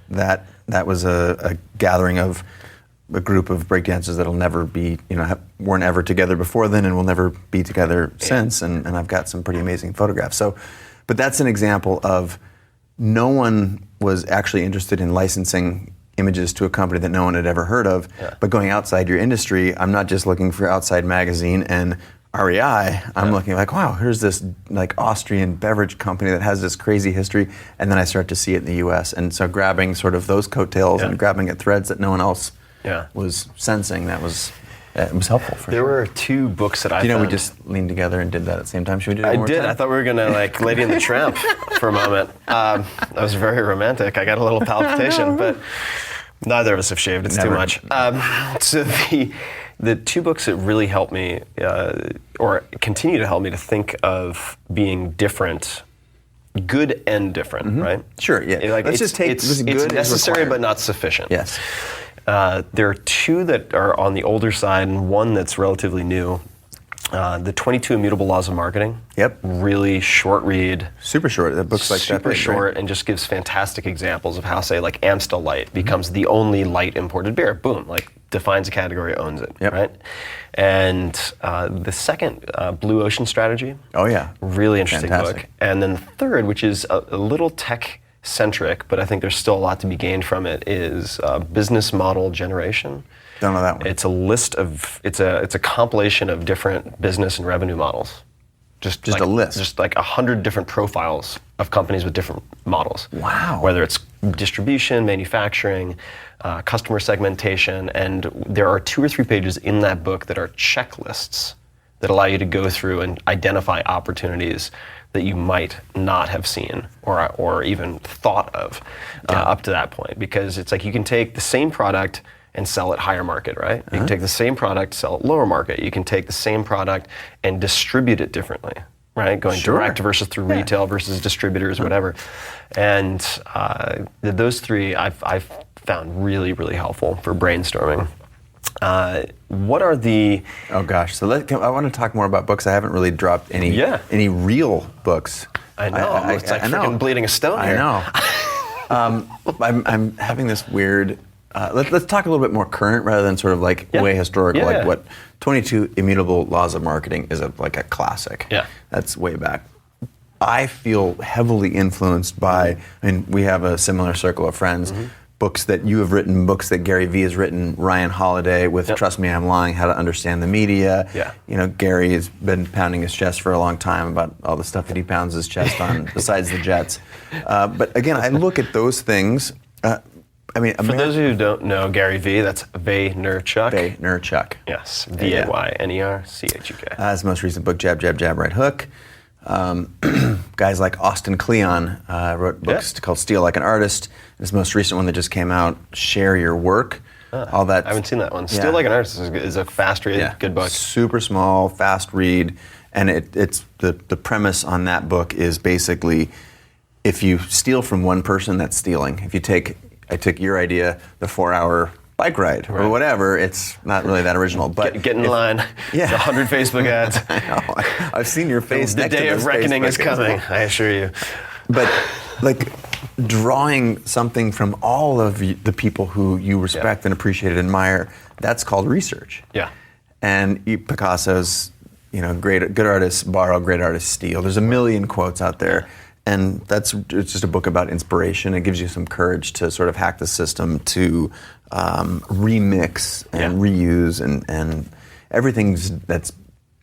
that was a gathering of a group of breakdancers that'll never be weren't ever together before then and will never be together since, and I've got some pretty amazing photographs. So, but that's an example of. No one was actually interested in licensing images to a company that no one had ever heard of. Yeah. But going outside your industry, I'm not just looking for Outside Magazine and REI. I'm looking like, wow, here's this like Austrian beverage company that has this crazy history. And then I start to see it in the U.S. And so grabbing sort of those coattails and grabbing at threads that no one else was sensing, it was helpful for There were two books that I found. we just leaned together and did that at the same time. Should we do that one more time? I thought we were going to like Lady and the Tramp for a moment. That was very romantic. I got a little palpitation, but neither of us have shaved. It's too much. So the two books that really helped me, or continue to help me to think of being different, good and different, right? Sure, yeah. Let's just take it's necessary but not sufficient. Yes. There are two that are on the older side and one that's relatively new. The 22 Immutable Laws of Marketing. Yep. Really short read. Super short. That book's like super that big, short, right? and just gives fantastic examples of how, say, like Amstel Light becomes the only light imported beer. Boom, like defines a category, owns it, Yep. right? And the second, Blue Ocean Strategy. Oh yeah. Really interesting Fantastic. book. And then the third, which is a little tech-centric, but I think there's still a lot to be gained from it, is Business Model Generation. Don't know that one. It's a list of, it's a compilation of different business and revenue models. Just a list? Just like 100 different profiles of companies with different models. Wow. Whether it's distribution, manufacturing, customer segmentation, and there are 2 or 3 pages in that book that are checklists that allow you to go through and identify opportunities that you might not have seen or even thought of up to that point. Because it's like you can take the same product and sell it higher market, right? You can take the same product, sell it lower market. You can take the same product and distribute it differently, right? Going Sure. direct versus through retail versus distributors, whatever. And those 3 I've found really, really helpful for brainstorming. What are the... Oh gosh, so I want to talk more about books. I haven't really dropped any real books. I know, it's like freaking bleeding a stone here. I know. I'm having this weird... let's talk a little bit more current rather than sort of like way historical. Yeah. Like what 22 Immutable Laws of Marketing is like a classic. Yeah. That's way back. I feel heavily influenced by, I mean, we have a similar circle of friends, books that you have written, books that Gary Vee has written, Ryan Holiday with Trust Me, I'm Lying, How to Understand the Media. Yeah. You know, Gary has been pounding his chest for a long time about all the stuff that he pounds his chest on besides the Jets. But again, I look at those things, I mean, For those of you who don't know Gary Vee, that's Vaynerchuk. Vaynerchuk. Yes, Vaynerchuk. His most recent book, Jab, Jab, Jab, Right Hook. Guys like Austin Kleon wrote books called Steal Like an Artist. His most recent one that just came out, Share Your Work. All that. I haven't seen that one. Steal Like an Artist is a fast read, good book. Super small, fast read, and it's the premise on that book is basically if you steal from one person, that's stealing. If you I took your idea, the 4-hour bike ride or whatever. It's not really that original, but get in line. Yeah, the 100 Facebook ads. I know. I've seen your face. The next day to of those reckoning Facebook is coming. ads. I assure you. But like drawing something from all of the people who you respect and appreciate and admire, that's called research. Yeah. And Picasso's, good artists borrow, great artists steal. There's a million quotes out there. And it's just a book about inspiration. It gives you some courage to sort of hack the system, to remix and reuse, and everything that's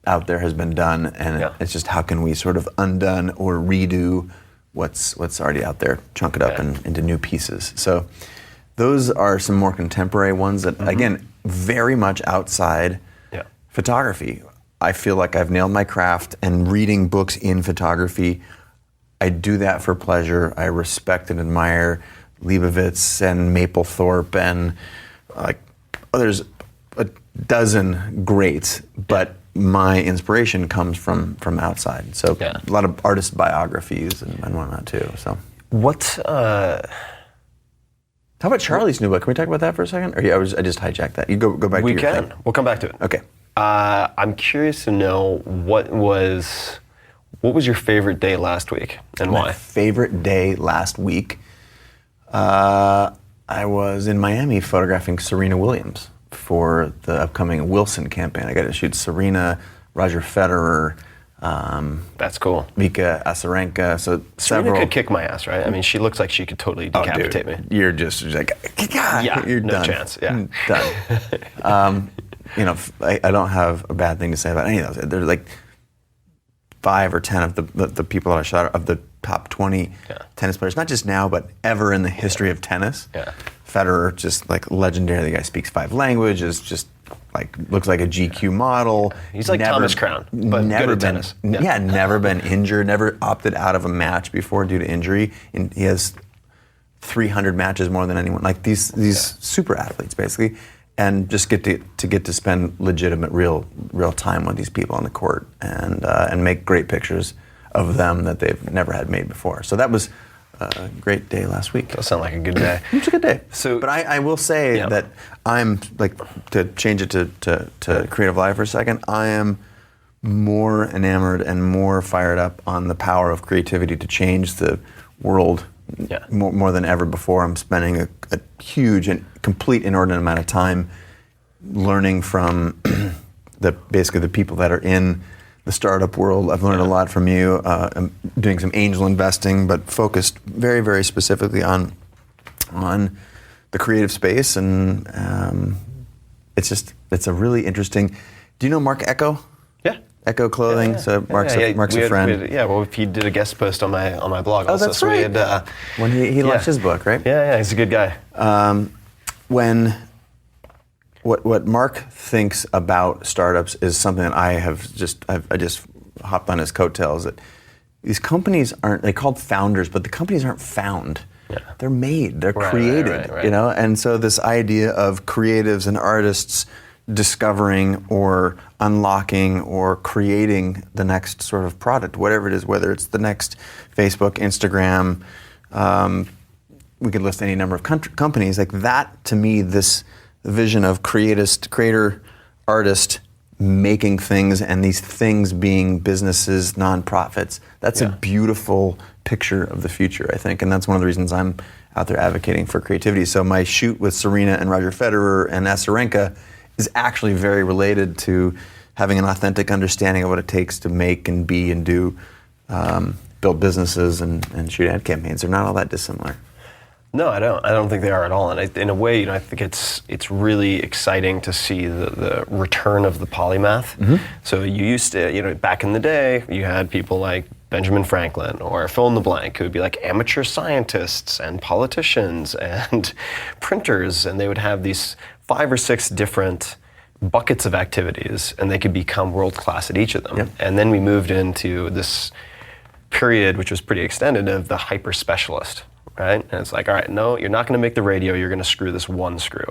out there has been done. And it's just how can we sort of undone or redo what's already out there, chunk it up into new pieces. So those are some more contemporary ones that, again, very much outside photography. I feel like I've nailed my craft, and reading books in photography, I do that for pleasure. I respect and admire Leibovitz and Mapplethorpe and there's a dozen greats, but my inspiration comes from outside. So a lot of artist biographies and whatnot too. So how about Charlie's new book? Can we talk about that for a second? Or I just hijacked that. You go back to your thing. We can. We'll come back to it. Okay. I'm curious to know what was your favorite day last week and why? My favorite day last week, I was in Miami photographing Serena Williams for the upcoming Wilson campaign. I got to shoot Serena, Roger Federer. That's cool. Vika Azarenka. So Serena could kick my ass, right? I mean, she looks like she could totally decapitate me. You're just like, you're no done. chance. Yeah, done. I don't have a bad thing to say about any of those. They're like 5 or 10 of the people that I shot of the top 20 tennis players, not just now, but ever in the history of tennis. Yeah. Federer, just like legendary. The guy speaks 5 languages, just like looks like a GQ model. He's like Thomas Crown, but never good at tennis. Never been injured, never opted out of a match before due to injury. And he has 300 matches more than anyone. Like these super athletes, basically. And just get to spend legitimate, real time with these people on the court and make great pictures of them that they've never had made before. So that was a great day last week. Does sound like a good day. It was a good day. But I will say that I'm, like, to change it to Creative Live for a second, I am more enamored and more fired up on the power of creativity to change the world more than ever before. I'm spending a huge and complete inordinate amount of time learning from basically the people that are in the startup world. I've learned a lot from you. I'm doing some angel investing, but focused very, very specifically on the creative space, and it's a really interesting. Do you know Mark Echo? Yeah. Echo Clothing. Yeah. So Mark's a friend. Well, he did a guest post on my blog. Oh, that's right. We had, when he launched his book, right? Yeah, he's a good guy. What Mark thinks about startups is something that I just hopped on his coattails. That these companies they're called founders, but the companies aren't found. Yeah. They're made. They're created. Right. And so this idea of creatives and artists discovering or unlocking or creating the next sort of product, whatever it is, whether it's the next Facebook, Instagram, we could list any number of companies like that. To me, this vision of creator, artist, making things, and these things being businesses, nonprofits. That's a beautiful picture of the future, I think, and that's one of the reasons I'm out there advocating for creativity. So my shoot with Serena and Roger Federer and Azarenka is actually very related to having an authentic understanding of what it takes to make and be and do, build businesses and shoot ad campaigns. They're not all that dissimilar. No, I don't think they are at all. And in a way, I think it's really exciting to see the return of the polymath. Mm-hmm. So you used to, back in the day, you had people like Benjamin Franklin or fill in the blank who would be like amateur scientists and politicians and printers, and they would have these 5 or 6 different buckets of activities, and they could become world-class at each of them. Yep. And then we moved into this period, which was pretty extended, of the hyper-specialist. Right? And it's like, all right, no, you're not going to make the radio, you're going to screw this one screw.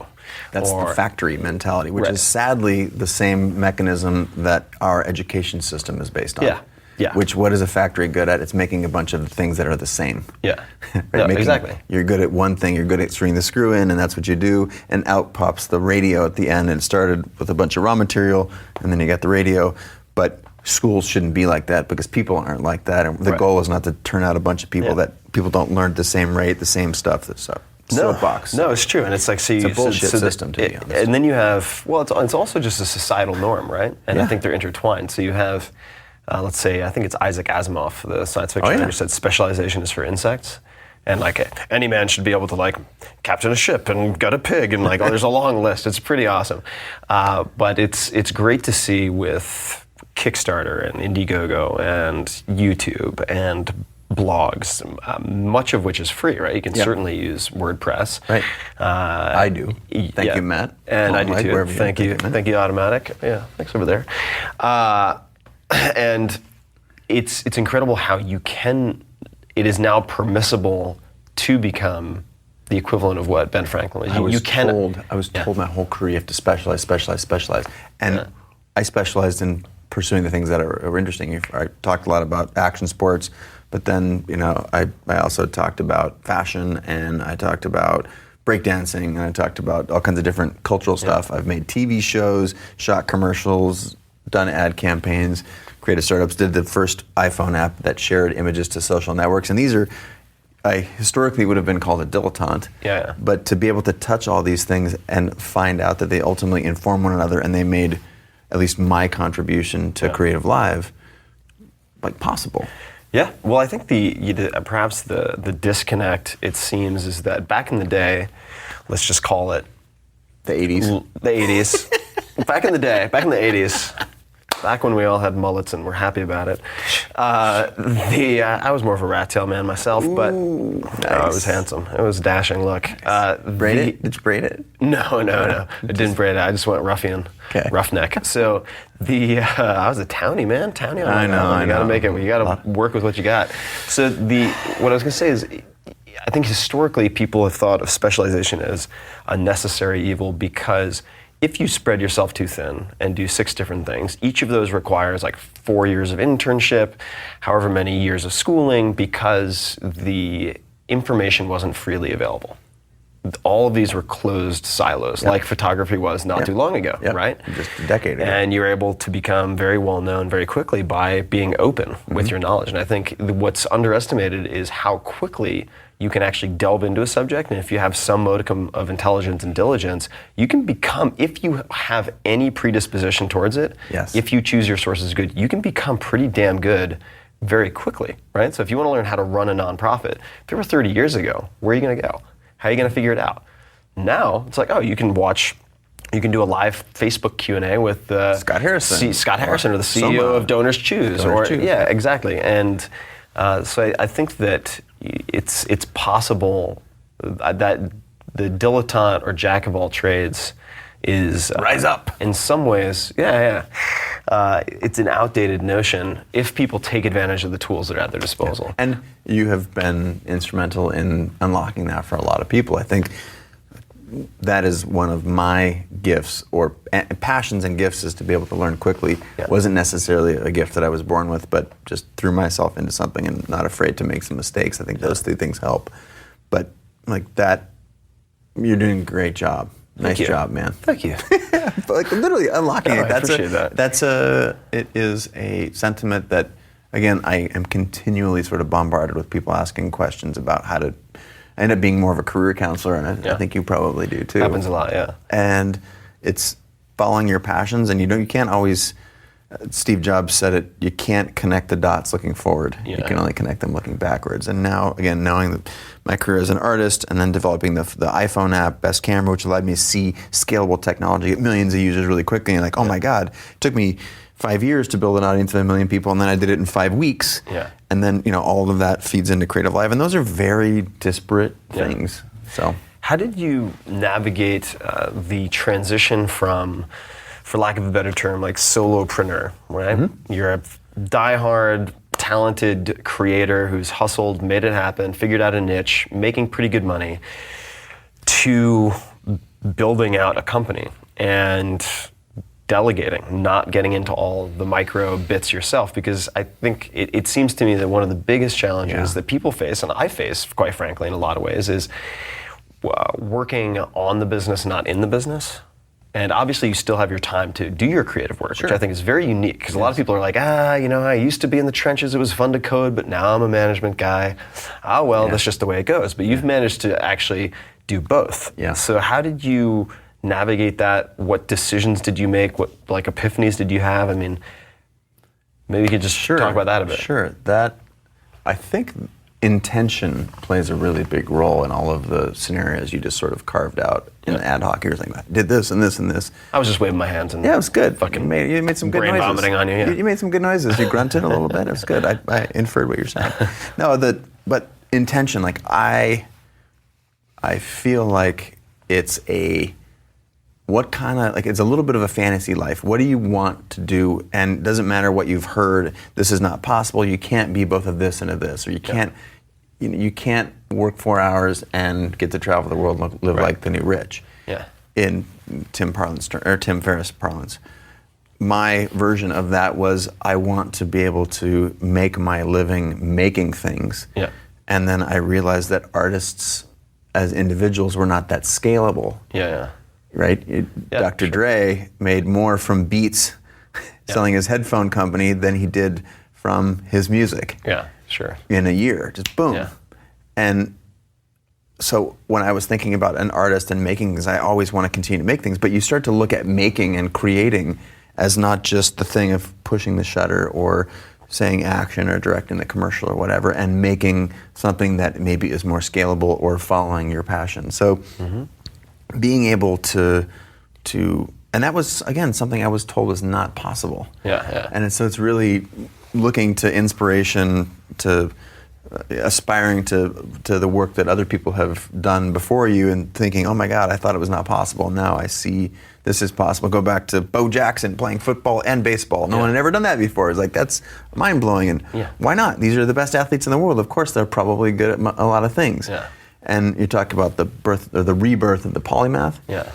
That's the factory mentality, which is sadly the same mechanism that our education system is based on. Yeah. What is a factory good at? It's making a bunch of things that are the same. Yeah. Right? No, exactly. You're good at one thing, you're good at screwing the screw in, and that's what you do, and out pops the radio at the end, and it started with a bunch of raw material, and then you got the radio, but schools shouldn't be like that because people aren't like that, and the goal is not to turn out a bunch of people that people don't learn at the same rate, the same stuff. Soapbox. No, it's true, and it's like it's a bullshit system to be honest. And then you have it's also just a societal norm, right? And I think they're intertwined. So you have, let's say, I think it's Isaac Asimov, the science fiction writer, said specialization is for insects. And like any man should be able to like captain a ship and gut a pig and like there's a long list. It's pretty awesome, but it's great to see with Kickstarter and Indiegogo and YouTube and blogs, much of which is free, right? You can certainly use WordPress. Right. I do. Thank you, Matt. And I do too. Thank you, Automatic. Yeah, thanks over there. And it's incredible how it is now permissible to become the equivalent of what Ben Franklin was. I was told my whole career you have to specialize. And I specialized in pursuing the things that are interesting. I talked a lot about action sports, but then I also talked about fashion, and I talked about breakdancing, and I talked about all kinds of different cultural stuff. I've made TV shows, shot commercials, done ad campaigns, created startups, did the first iPhone app that shared images to social networks, and these are, I historically would have been called a dilettante. Yeah. But to be able to touch all these things and find out that they ultimately inform one another and they made at least my contribution to Creative Live, like possible. Yeah, well, I think perhaps the disconnect, it seems, is that back in the day, let's just call it the 80s. The 80s. Back in the 80s, back when we all had mullets and were happy about it. I was more of a rat tail man myself, but nice. It was handsome. It was a dashing look. Braid it? Did you braid it? No. I didn't braid it. I just went ruffian, roughneck. So I was a townie, man. Townie. I know. You got to make it. You got to work with what you got. So what I was going to say is, I think historically people have thought of specialization as a necessary evil because if you spread yourself too thin and do 6 different things, each of those requires like 4 years of internship, however many years of schooling, because the information wasn't freely available. all of these were closed silos, like photography was not too long ago, right? Just a decade ago. And you're able to become very well known very quickly by being open with your knowledge. And I think what's underestimated is how quickly you can actually delve into a subject, and if you have some modicum of intelligence and diligence, you can become, if you have any predisposition towards it, if you choose your sources good, you can become pretty damn good very quickly, right? So if you want to learn how to run a nonprofit, if it were 30 years ago, where are you going to go? How are you going to figure it out? Now, it's like, oh, you can do a live Facebook Q&A with Scott Harrison. Scott Harrison, or the CEO of Donors Choose. Yeah, exactly. And so I think that it's possible that the dilettante or jack of all trades is rise up. In some ways, it's an outdated notion if people take advantage of the tools that are at their disposal. Yeah. And you have been instrumental in unlocking that for a lot of people. I think that is one of my gifts, or passions and gifts, is to be able to learn quickly. Yeah. Wasn't necessarily a gift that I was born with, but just threw myself into something and not afraid to make some mistakes. I think those three things help. But like that, you're doing a great job. Nice job, man. Thank you. But like literally unlocking it. I appreciate that. It is a sentiment that, again, I am continually sort of bombarded with people asking questions about how to. I end up being more of a career counselor, and I think you probably do too. Happens a lot, yeah. And it's following your passions, and you can't always. Steve Jobs said it. You can't connect the dots looking forward. Yeah. You can only connect them looking backwards. And now, again, knowing that my career as an artist, and then developing the iPhone app, Best Camera, which allowed me to see scalable technology, get millions of users really quickly, and like, oh my God, it took me 5 years to build an audience of 1 million people, and then I did it in 5 weeks. Yeah. And then all of that feeds into Creative Live, and those are very disparate things. So, how did you navigate the transition from, for lack of a better term, like solopreneur, right? Mm-hmm. You're a diehard, talented creator who's hustled, made it happen, figured out a niche, making pretty good money, to building out a company and delegating, not getting into all the micro bits yourself, because I think it seems to me that one of the biggest challenges that people face, and I face, quite frankly, in a lot of ways, is working on the business, not in the business. And obviously you still have your time to do your creative work, which I think is very unique, because a lot of people are like, I used to be in the trenches, it was fun to code, but now I'm a management guy. That's just the way it goes. But you've managed to actually do both. Yeah. So how did you navigate that? What decisions did you make? What epiphanies did you have? I mean, maybe you could just talk about that a bit. Sure. I think intention plays a really big role in all of the scenarios you just sort of carved out in ad hoc. You're like, I did this and this and this. I was just waving my hands and it was good. Fucking you made some good noises. Brain vomiting on you. Yeah. You made some good noises. You grunted a little bit. It was good. I inferred what you're saying. But intention, like I feel like it's it's a little bit of a fantasy life. What do you want to do? And it doesn't matter what you've heard. This is not possible. You can't be both of this and of this, or you can't. You can't work 4 hours and get to travel the world and live like the new rich. Yeah. In Tim Ferriss parlance. My version of that was, I want to be able to make my living making things. Yeah. And then I realized that artists as individuals were not that scalable. Yeah. Right? Dr. Dre made more from beats selling his headphone company than he did from his music. Yeah, sure. In a year, just boom. Yeah. And so when I was thinking about an artist and making things, I always want to continue to make things, but you start to look at making and creating as not just the thing of pushing the shutter or saying action or directing the commercial or whatever, and making something that maybe is more scalable or following your passion. So being able to and that was, again, something I was told was not possible. Yeah. And so it's really looking to inspiration, to aspiring to the work that other people have done before you, and thinking, oh my God, I thought it was not possible. Now I see this is possible. Go back to Bo Jackson playing football and baseball. No one had ever done that before. It's like, that's mind blowing. And why not? These are the best athletes in the world. Of course, they're probably good at a lot of things. Yeah. And you talk about the birth or the rebirth of the polymath. Yeah.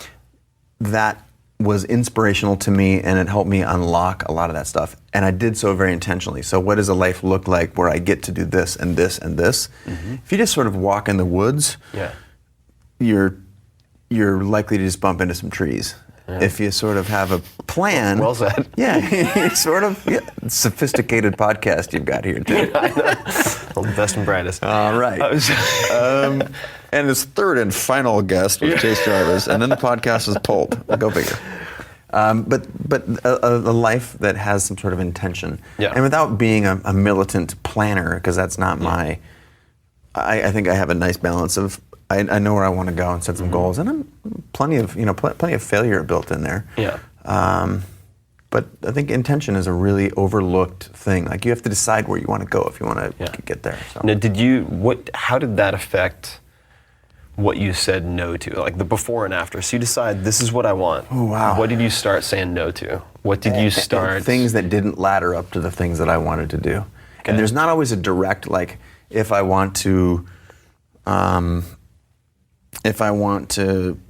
That was inspirational to me, and it helped me unlock a lot of that stuff. And I did so very intentionally. So what does a life look like where I get to do this and this and this? Mm-hmm. If you just sort of walk in the woods, you're likely to just bump into some trees. Yeah. If you sort of have a plan. Well said. Yeah, sort of sophisticated podcast you've got here too. I know. Well, the best and brightest. All right. And his third and final guest was Chase Jarvis, and then the podcast was pulled. Go figure. But a life that has some sort of intention, and without being a militant planner, because that's not my. I think I have a nice balance of. I know where I want to go and set some goals, and I'm plenty of failure built in there. Yeah. But I think intention is a really overlooked thing. Like you have to decide where you want to go if you want to get there. So. Now, how did that affect what you said no to, like the before and after? So you decide this is what I want. Oh, wow. What did you start saying no to? What did you start? Things that didn't ladder up to the things that I wanted to do. Okay. And there's not always a direct, like, if I want to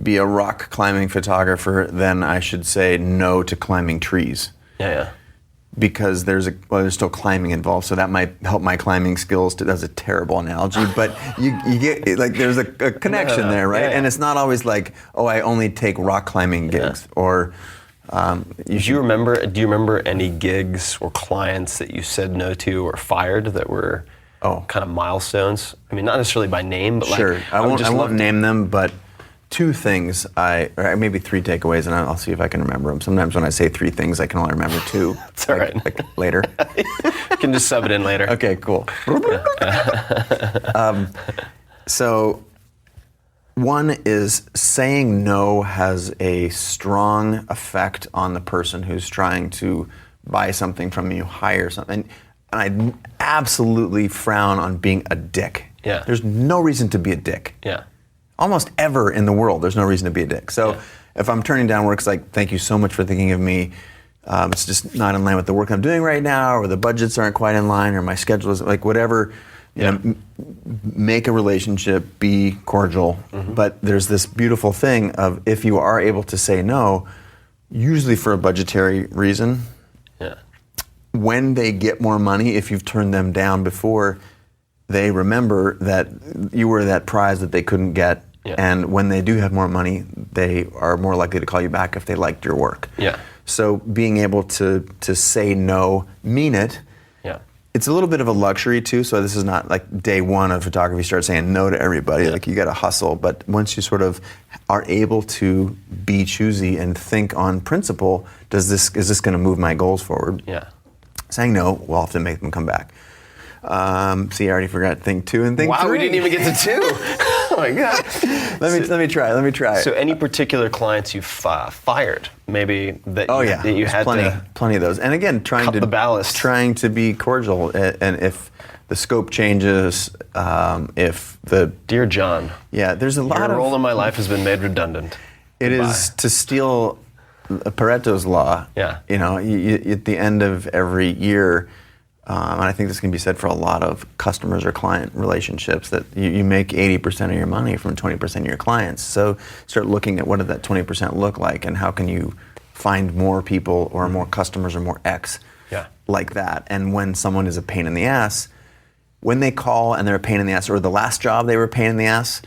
be a rock climbing photographer, then I should say no to climbing trees. Yeah. Because there's still climbing involved, so that might help my climbing skills. That's a terrible analogy, but you get like there's a connection there, right? Yeah. And it's not always like, oh, I only take rock climbing gigs, or. Do you remember any gigs or clients that you said no to or fired that were kind of milestones? I mean, not necessarily by name, but sure. Like I won't name them, but. Two things, or maybe three takeaways, and I'll see if I can remember them. Sometimes when I say three things, I can only remember two. It's all right. Like later. You can just sub it in later. Okay, cool. So, one is saying no has a strong effect on the person who's trying to buy something from you, hire something. And I absolutely frown on being a dick. Yeah. There's no reason to be a dick. Yeah. Almost ever in the world, there's no reason to be a dick. So if I'm turning down work, it's like, thank you so much for thinking of me. It's just not in line with the work I'm doing right now, or the budgets aren't quite in line, or my schedule is like whatever. You know, make a relationship, be cordial. Mm-hmm. But there's this beautiful thing of if you are able to say no, usually for a budgetary reason, when they get more money, if you've turned them down before, they remember that you were that prize that they couldn't get. Yeah. And when they do have more money, they are more likely to call you back if they liked your work. Yeah. So being able to say no, mean it. Yeah. It's a little bit of a luxury too. So this is not like day one of photography, start saying no to everybody. Yeah. Like you got to hustle. But once you sort of are able to be choosy and think on principle, is this going to move my goals forward? Yeah. Saying no will often make them come back. See, I already forgot thing two and thing three. Wow, we didn't even get to two. Oh my God. Let me try. So any particular clients you've fired, maybe that you had plenty of those. And again, trying to be cordial. And if the scope changes, if the Dear John. Yeah, there's a lot of your role in my life has been made redundant. It is to steal Pareto's law. Yeah. You know, at the end of every year. And I think this can be said for a lot of customers or client relationships, that you make 80% of your money from 20% of your clients. So start looking at what did that 20% look like, and how can you find more people or more customers or more X like that. And when someone is a pain in the ass, when they call and they're a pain in the ass, or the last job they were a pain in the ass,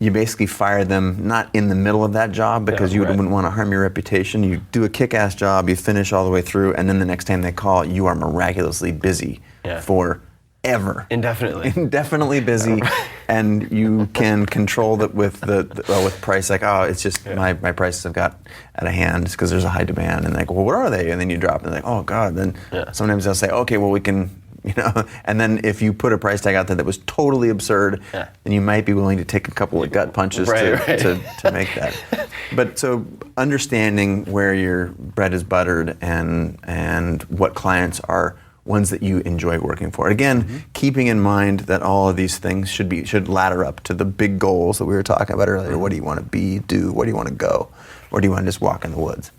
you basically fire them not in the middle of that job, because you wouldn't want to harm your reputation. You do a kick-ass job, you finish all the way through, and then the next time they call, you are miraculously busy forever. Indefinitely busy, and you can control that with with price. Like, it's just my prices have got out of hand because there's a high demand, and like, well, what are they? And then you drop, and like, oh God. Then sometimes they'll say, okay, well, we can. You know, and then if you put a price tag out there that was totally absurd, then you might be willing to take a couple of gut punches to make that. But so understanding where your bread is buttered and what clients are ones that you enjoy working for. Again, keeping in mind that all of these things should ladder up to the big goals that we were talking about earlier. What do you want to do? Where do you want to go? Or do you want to just walk in the woods?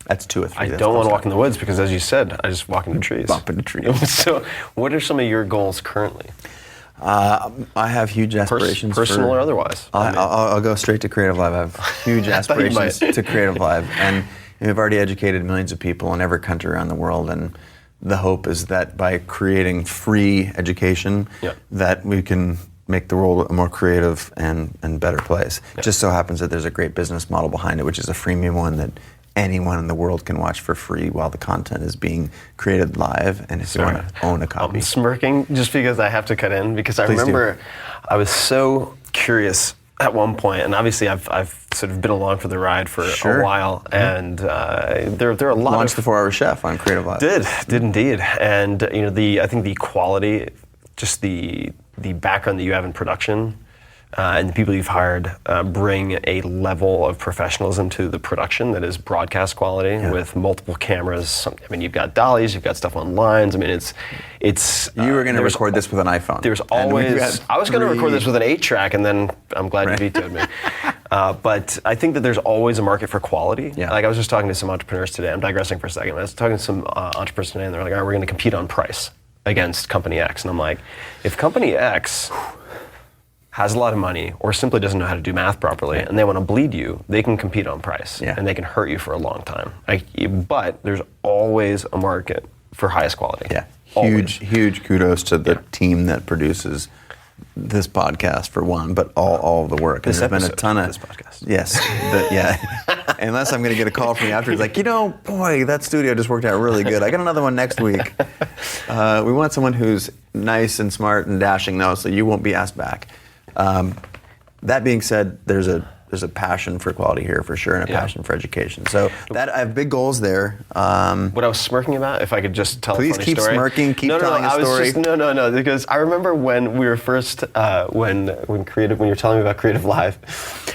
That's two or three. I don't want to walk in the woods because, as you said, I just walk into trees. Bump into trees. So, what are some of your goals currently? I have huge aspirations. Personal or otherwise? I'll go straight to Creative Live. I have huge aspirations to Creative Live. And we've already educated millions of people in every country around the world. And the hope is that by creating free education, that we can make the world a more creative and better place. Just so happens that there's a great business model behind it, which is a freemium one that anyone in the world can watch for free while the content is being created live, and if you want to own a copy. I'm smirking just because I have to cut in, because I Please remember do. I was so curious at one point, and obviously I've sort of been along for the ride for Sure. a while, and there are a lot Launched of... the 4 Hour Chef on Creative Live. Did indeed, and I think the quality, just the background that you have in production, and the people you've hired bring a level of professionalism to the production that is broadcast quality with multiple cameras. You've got dollies, you've got stuff on lines. It's. You were going to record this with an iPhone. There's and we've always. got I was going to record 3 this with an 8-track, and then I'm glad you vetoed me. But I think that there's always a market for quality. Yeah. Like I was just talking to some entrepreneurs today. I'm digressing for a second. I was talking to some entrepreneurs today, and they're like, "All right, we're going to compete on price against Company X." And I'm like, if Company X has a lot of money or simply doesn't know how to do math properly and they want to bleed you, they can compete on price and they can hurt you for a long time. But there's always a market for highest quality. Yeah, Always. huge kudos to the team that produces this podcast for one, but all of the work. And This there's been a episode ton of this podcast. Yes, unless I'm going to get a call from you afterwards, like, boy, that studio just worked out really good. I got another one next week. We want someone who's nice and smart and dashing, though, so you won't be asked back. That being said, there's a passion for quality here for sure, and a passion for education. So that I have big goals there. What I was smirking about, if I could just tell a funny story. Please keep smirking, keep telling a story. No, because I remember when we were first, when you were telling me about Creative Live,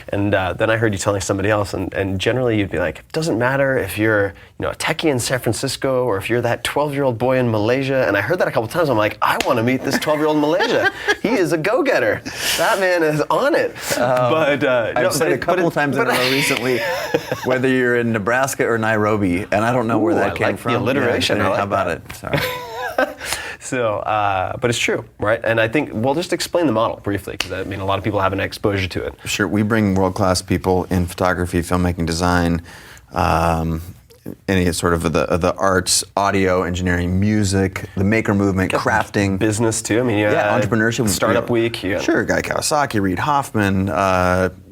and then I heard you telling somebody else, and generally you'd be like, it doesn't matter if you're a techie in San Francisco or if you're that 12-year-old boy in Malaysia, and I heard that a couple times. I'm like, I want to meet this 12-year-old in Malaysia. He is a go-getter. That man is on it. I've said a couple times in a row recently, whether you're in Nebraska or Nairobi, and I don't know where that I came like the from. alliteration. I like how about that. it? Sorry. So, but it's true, right? And I think, just explain the model briefly, because a lot of people haven't exposure to it. Sure, we bring world-class people in photography, filmmaking, design, any sort of the arts, audio, engineering, music, the maker movement, crafting. Business too. Entrepreneurship. Startup Week. Sure, Guy Kawasaki, Reid Hoffman,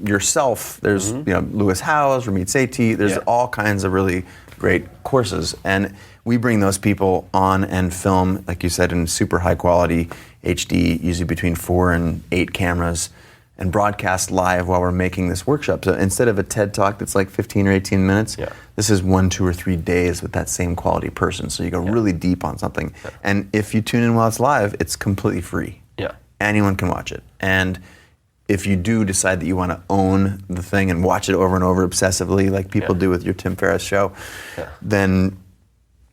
yourself. There's Lewis Howes, Ramit Sethi. There's all kinds of really great courses, and we bring those people on and film, like you said, in super high quality HD, usually between 4 and 8 cameras, and broadcast live while we're making this workshop. So instead of a TED Talk that's like 15 or 18 minutes, this is 1, 2, or 3 days with that same quality person. So you go really deep on something. Yeah. And if you tune in while it's live, it's completely free. Yeah. Anyone can watch it. And if you do decide that you want to own the thing and watch it over and over obsessively, like people do with your Tim Ferriss show, then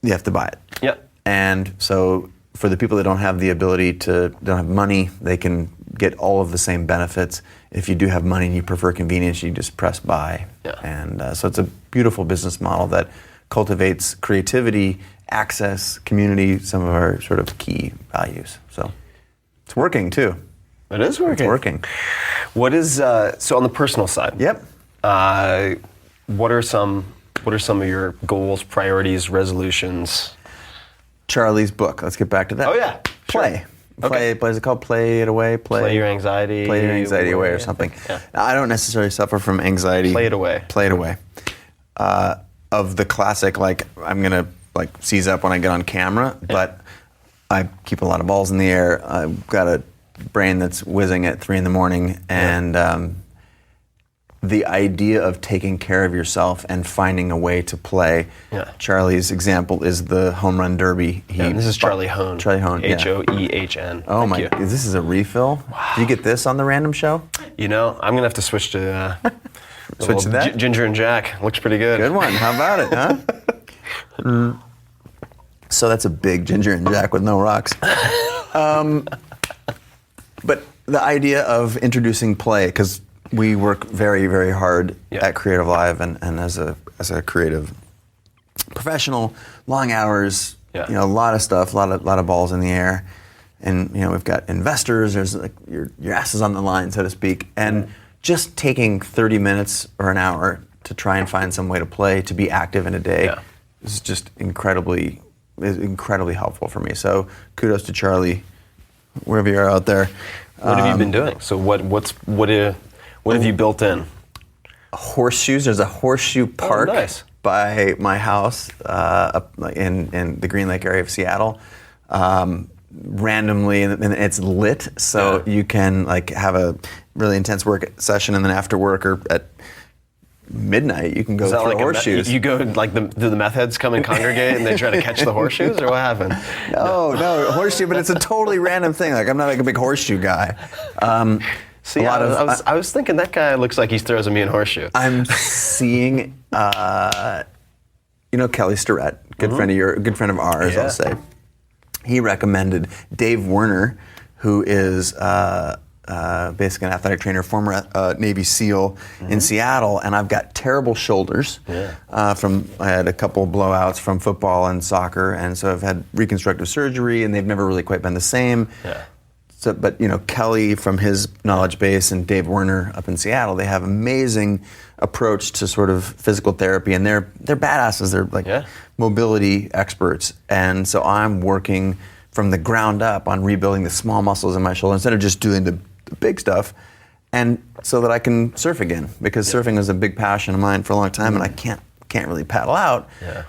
you have to buy it. Yeah. And so for the people that don't have the ability don't have money, they can get all of the same benefits. If you do have money and you prefer convenience, you just press buy. Yeah. And so it's a beautiful business model that cultivates creativity, access, community, some of our sort of key values. So it's working too. It is working. It's working. What is so on the personal side? Yep. What are some of your goals, priorities, resolutions? Charlie's book. Let's get back to that. Oh yeah. Play. Sure. Play. Is it called Play It Away? Play your anxiety. Play your anxiety away or something. Yeah. Now, I don't necessarily suffer from anxiety. Play it away. Play it away. Of the classic, like I'm gonna seize up when I get on camera, but I keep a lot of balls in the air. I've got a brain that's whizzing at 3 a.m, and the idea of taking care of yourself and finding a way to play. Yeah. Charlie's example is the home run derby. This is Charlie Hone. Charlie Hone. Hoehn. Oh Thank my! you. This is a refill. Wow. Do you get this on the random show? I'm gonna have to switch to Switch to that? Ginger and Jack. Looks pretty good. Good one. How about it, huh? So that's a big Ginger and Jack with no rocks. But the idea of introducing play, because we work very, very hard at Creative Live and as a creative professional, long hours, a lot of stuff, a lot of balls in the air, and we've got investors. There's your ass is on the line, so to speak, and just taking 30 minutes or an hour to try and find some way to play, to be active in a day, is just incredibly helpful for me. So kudos to Charlie, wherever you are out there. What have you been doing? So what have you built in? Horseshoes. There's a horseshoe park nice. by my house up in the Green Lake area of Seattle. Randomly, and it's lit, so you can like have a really intense work session, and then after work or at midnight, you can go throw horseshoes. You go like do the meth heads come and congregate and they try to catch the horseshoes, or what happened? No, horseshoe, but it's a totally random thing. Like I'm not like a big horseshoe guy. See, I was thinking that guy looks like he throws a mean horseshoe. I'm seeing, Kelly Starrett, good friend of ours, I'll say. He recommended Dave Werner, who is basically an athletic trainer, former Navy SEAL in Seattle, and I've got terrible shoulders. I had a couple of blowouts from football and soccer, and so I've had reconstructive surgery, and they've never really quite been the same. Yeah. So, but Kelly from his knowledge base and Dave Werner up in Seattle, they have amazing approach to sort of physical therapy, and they're badasses. They're like mobility experts, and so I'm working from the ground up on rebuilding the small muscles in my shoulder instead of just doing the big stuff, and so that I can surf again, because surfing was a big passion of mine for a long time, and I can't really paddle out. Yeah.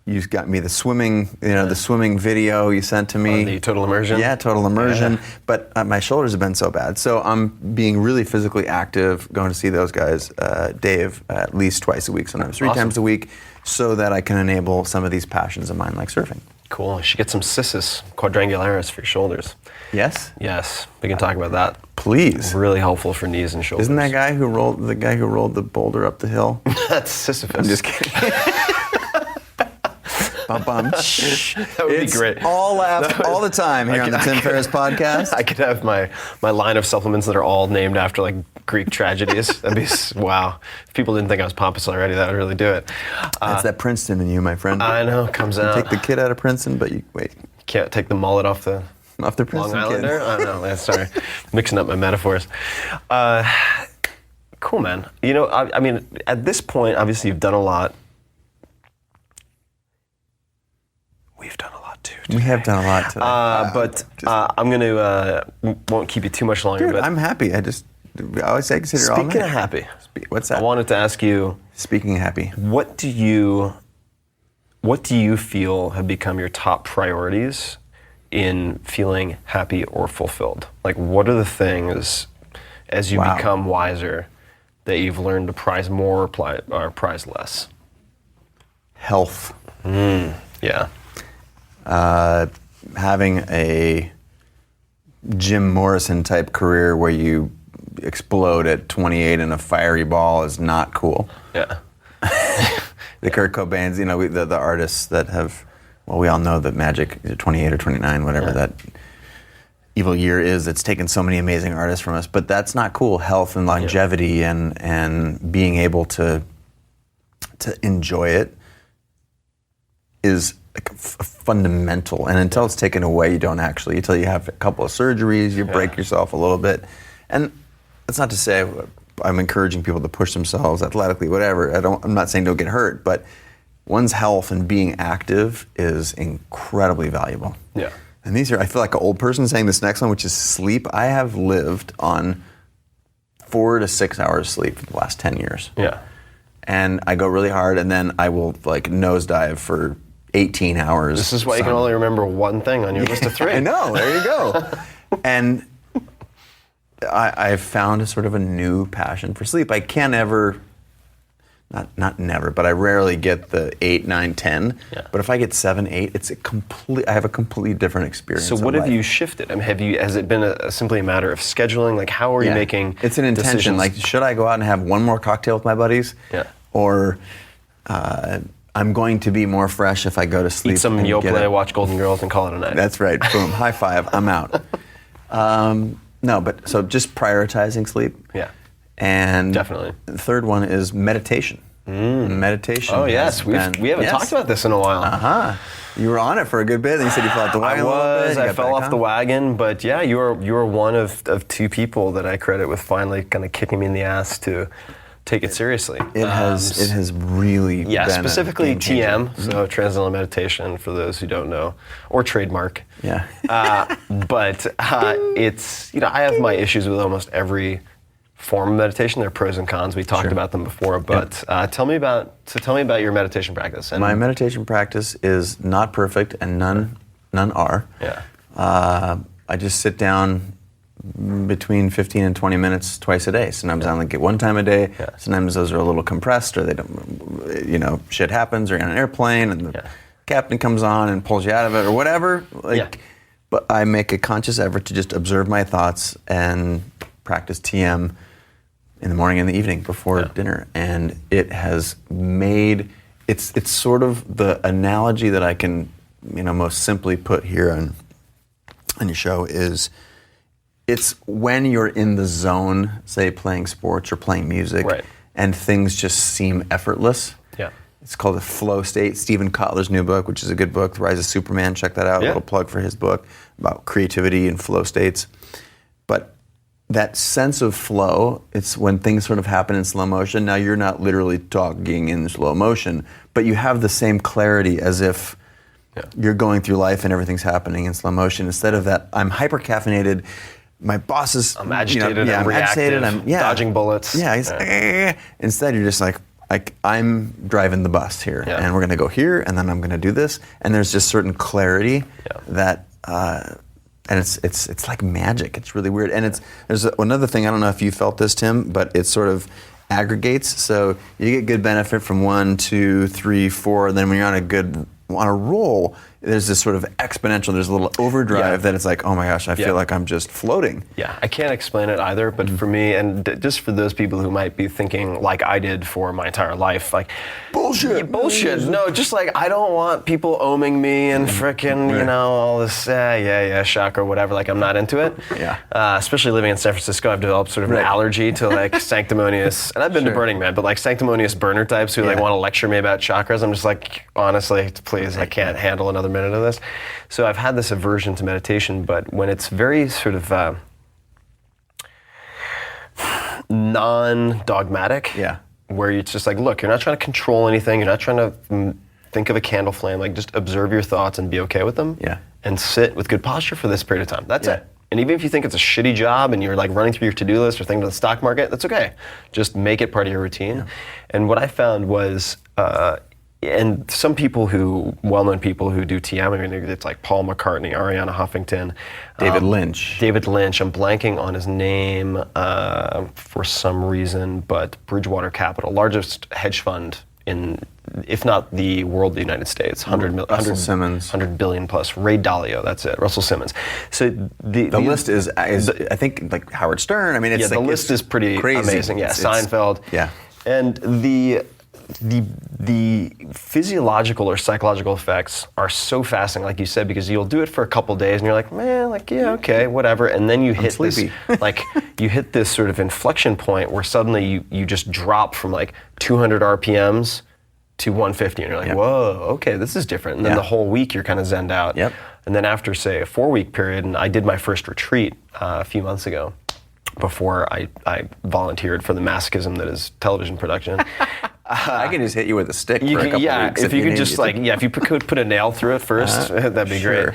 You got me the swimming, the swimming video you sent to me. The total immersion? Yeah, total immersion. Yeah. But my shoulders have been so bad. So I'm being really physically active, going to see those guys, Dave, at least twice a week, sometimes three times a week, so that I can enable some of these passions of mine, like surfing. Cool. You should get some sissus, quadrangularis, for your shoulders. Yes? Yes. We can talk about that. Please. Really helpful for knees and shoulders. Isn't that guy who rolled the boulder up the hill? That's Sisyphus. I'm just kidding. That would be great. All laugh all the time here on the Tim Ferriss podcast. I could have my line of supplements that are all named after like Greek tragedies. That'd be wow. If people didn't think I was pompous already, that would really do it. That's that Princeton in you, my friend. I know, comes out. You take the kid out of Princeton, but you can't take the mullet off the Princeton Long Islander. kid. I don't know. Sorry, mixing up my metaphors. Cool, man. I mean, at this point, obviously, you've done a lot. We've done a lot too today. We have done a lot today. I'm going to, won't keep you too much longer. Dude, but I'm happy. I always say consider all Speaking of happy. What's that? I wanted to ask you. Speaking of happy. What do you feel have become your top priorities in feeling happy or fulfilled? Like, what are the things, as you become wiser, that you've learned to prize more or prize less? Health. Yeah. Having a Jim Morrison type career where you explode at 28 in a fiery ball is not cool. Yeah. The Kurt Cobains, the artists that have, we all know that Magic, 28 or 29, whatever that evil year is, that's taken so many amazing artists from us, but that's not cool. Health and longevity and being able to enjoy it is like fundamental, and until it's taken away, you don't actually. Until you have a couple of surgeries, you break yourself a little bit, and that's not to say I'm encouraging people to push themselves athletically, whatever. I'm not saying don't get hurt, but one's health and being active is incredibly valuable. Yeah. And I feel like an old person saying this next one, which is sleep. I have lived on 4 to 6 hours sleep for the last 10 years. Yeah. And I go really hard, and then I will like nosedive for 18 hours. This is why you can only remember one thing on your list of 3. I know, there you go. And I've found a sort of a new passion for sleep. I can't ever, not never, but I rarely get the 8, 9, 10. Yeah. But if I get 7, 8, I have a completely different experience. So what of have life. you shifted? I mean, has it been simply a matter of scheduling? Like, how are you making It's an intention. decisions? Like, should I go out and have one more cocktail with my buddies? Yeah. Or I'm going to be more fresh if I go to sleep. Eat some and get Yoplait, up. watch Golden Girls, and call it a night. That's right. Boom. High five. I'm out. No, but so just prioritizing sleep. Yeah. And Definitely. The third one is meditation. Meditation. Oh yes, we haven't talked about this in a while. You were on it for a good bit, and you said you fell off the wagon. I fell off the wagon, but yeah, you were one of 2 people that I credit with finally kind of kicking me in the ass to take it seriously. It has really been specifically a game changer. TM, so Transcendental Meditation for those who don't know, or trademark. Yeah. But it's, I have my issues with almost every form of meditation. There are pros and cons. We talked about them before, but tell me about your meditation practice. And my meditation practice is not perfect, and none are. Yeah. I just sit down between 15 and 20 minutes twice a day. Sometimes I only get one time a day. Yeah. Sometimes those are a little compressed, or they don't, shit happens, or you're on an airplane and the captain comes on and pulls you out of it, or whatever. But I make a conscious effort to just observe my thoughts and practice TM in the morning and the evening before dinner. And it has made, it's sort of the analogy that I can, most simply put here on your show is, it's when you're in the zone, say playing sports or playing music, and things just seem effortless. Yeah. It's called the flow state. Stephen Kotler's new book, which is a good book, The Rise of Superman. Check that out. A little plug for his book about creativity and flow states. But that sense of flow, it's when things sort of happen in slow motion. Now, you're not literally talking in slow motion, but you have the same clarity as if you're going through life and everything's happening in slow motion. Instead of that, I'm hyper-caffeinated, my boss is... I'm agitated, I'm reactive, I'm dodging bullets. Instead, you're just like I'm driving the bus here, and we're going to go here, and then I'm going to do this. And there's just certain clarity that... and it's like magic. It's really weird. And there's another thing, I don't know if you felt this, Tim, but it sort of aggregates. So you get good benefit from 1, 2, 3, 4, and then when you're on a roll, there's this sort of exponential, there's a little overdrive that it's like, oh my gosh, I feel like I'm just floating. Yeah, I can't explain it either, but for me, and just for those people who might be thinking like I did for my entire life, like, bullshit. No, just like, I don't want people oming me and frickin', all this, chakra, whatever, like I'm not into it. Yeah. Especially living in San Francisco, I've developed sort of an allergy to like sanctimonious, and I've been to Burning Man, but like sanctimonious burner types who like want to lecture me about chakras. I'm just like, honestly, please, I can't handle another minute of this. So I've had this aversion to meditation, but when it's very sort of non-dogmatic, where it's just like, look, you're not trying to control anything, you're not trying to think of a candle flame, like just observe your thoughts and be okay with them, and sit with good posture for this period of time. That's it. And even if you think it's a shitty job and you're like running through your to-do list or thinking about the stock market, that's okay. Just make it part of your routine. And what I found was, and some people well-known people who do TM, I mean, it's like Paul McCartney, Ariana Huffington, David Lynch. I'm blanking on his name for some reason, but Bridgewater Capital, largest hedge fund in, if not the world, the United States, Russell Simmons, $100 billion plus. Ray Dalio, that's it. Russell Simmons. So the list is I think like Howard Stern. I mean, it's the list is pretty crazy. Amazing. Yeah, Seinfeld. And the physiological or psychological effects are so fascinating, like you said, because you'll do it for a couple days and you're like, man, like, okay, whatever. And then you hit this, like, you hit this sort of inflection point where suddenly you just drop from like 200 RPMs to 150. And you're like, whoa, okay, this is different. And then the whole week you're kind of zenned out. And then after, say, a 4-week period, and I did my first retreat a few months ago before I volunteered for the masochism that is television production. I can just hit you with a stick for a couple weeks. If you could just if you could put a nail through it first, that'd be great.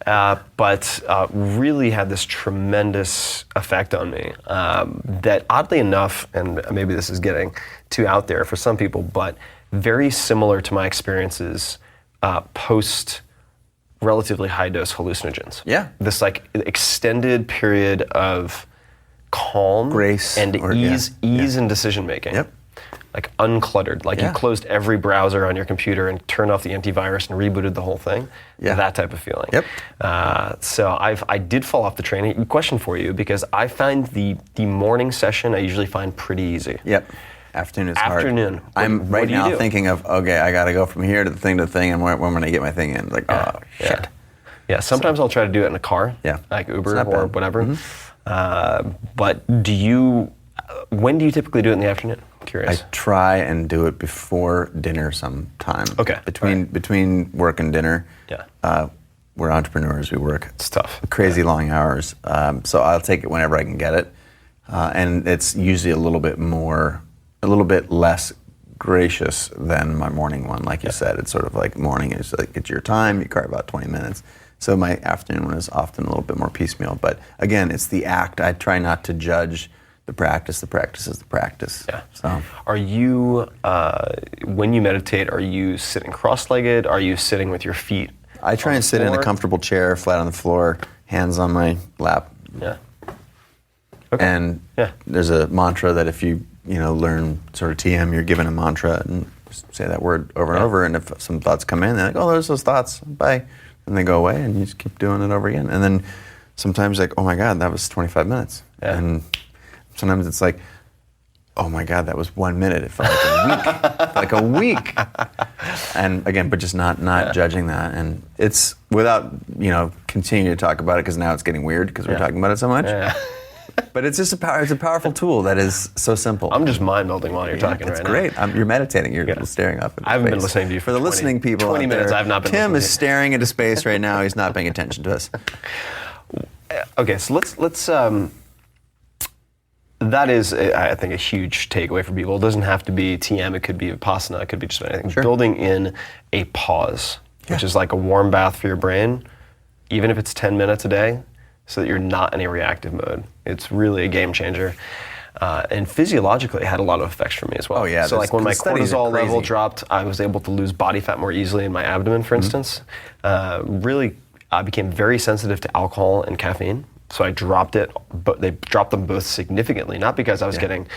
But really had this tremendous effect on me that oddly enough, and maybe this is getting too out there for some people, but very similar to my experiences post relatively high dose hallucinogens. This like extended period of calm, grace, and ease in decision making. Like uncluttered, like you closed every browser on your computer and turned off the antivirus and rebooted the whole thing. That type of feeling. So I did fall off the train. Question for you, because I find the morning session I usually find pretty easy. Afternoon is hard. I'm right now thinking of, okay, I got to go from here to the thing, and when am I going to get my thing in? Like, shit. Yeah, sometimes I'll try to do it in a car, like Uber or whatever. But when do you typically do it in the afternoon? Curious. I try and do it before dinner sometime. Okay. Between work and dinner. We're entrepreneurs. We work. It's tough. Crazy long hours. So I'll take it whenever I can get it. And it's usually a little bit more a little bit less gracious than my morning one. Like you said, it's sort of like morning is like it's your time, you carve out 20 minutes. So my afternoon one is often a little bit more piecemeal. But again, it's the act. I try not to judge the practice. The practice is the practice. Yeah. So are you, when you meditate, are you sitting cross-legged? Are you sitting with your feet I try and sit in a comfortable chair, flat on the floor, hands on my lap. Yeah. Okay. And there's a mantra that if you learn sort of TM, you're given a mantra and say that word over and over. And if some thoughts come in, they're like, oh, there's those thoughts, bye. And they go away and you just keep doing it over again. And then sometimes like, oh my God, that was 25 minutes. Yeah. And sometimes it's like, oh my God, that was 1 minute. It felt like a week. And again, but just not judging that. And it's without, continuing to talk about it because now it's getting weird because we're talking about it so much. Yeah. But it's just it's a powerful tool that is so simple. I'm just mind melding while you're talking right now. It's great. You're meditating. You're staring up at I haven't been listening to you for the listening people. 20 minutes. I've not been. Tim is staring into space right now. He's not paying attention to us. Okay, so let's. That is, I think, a huge takeaway for people. It doesn't have to be TM. It could be Vipassana. It could be just anything. Sure. Building in a pause, which is like a warm bath for your brain, even if it's 10 minutes a day, so that you're not in a reactive mode. It's really a game changer. And physiologically, it had a lot of effects for me as well. Oh yeah. So like when my cortisol level dropped, I was able to lose body fat more easily in my abdomen, for instance. Really, I became very sensitive to alcohol and caffeine. So I dropped it, but they dropped them both significantly, not because I was getting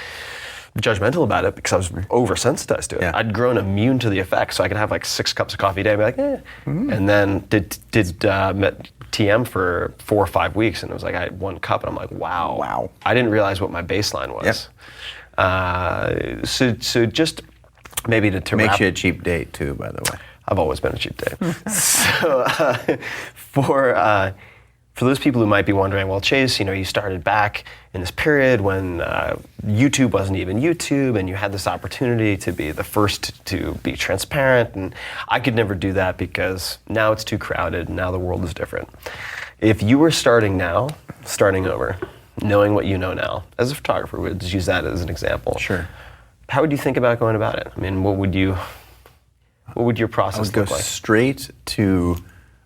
judgmental about it, because I was oversensitized to it. I'd grown immune to the effects, so I could have like 6 cups of coffee a day and be like, and then did TM for 4 or 5 weeks, and it was like I had 1 cup, and I'm like, wow. I didn't realize what my baseline was. So just maybe to makes you a cheap date too, by the way. I've always been a cheap date. So for those people who might be wondering, well, Chase, you started back in this period when YouTube wasn't even YouTube, and you had this opportunity to be the first to be transparent, and I could never do that because now it's too crowded, and now the world is different. If you were starting over, knowing what you know now, as a photographer, we'll just use that as an example. Sure. How would you think about going about it? I mean, what would your process look like? I would go straight to,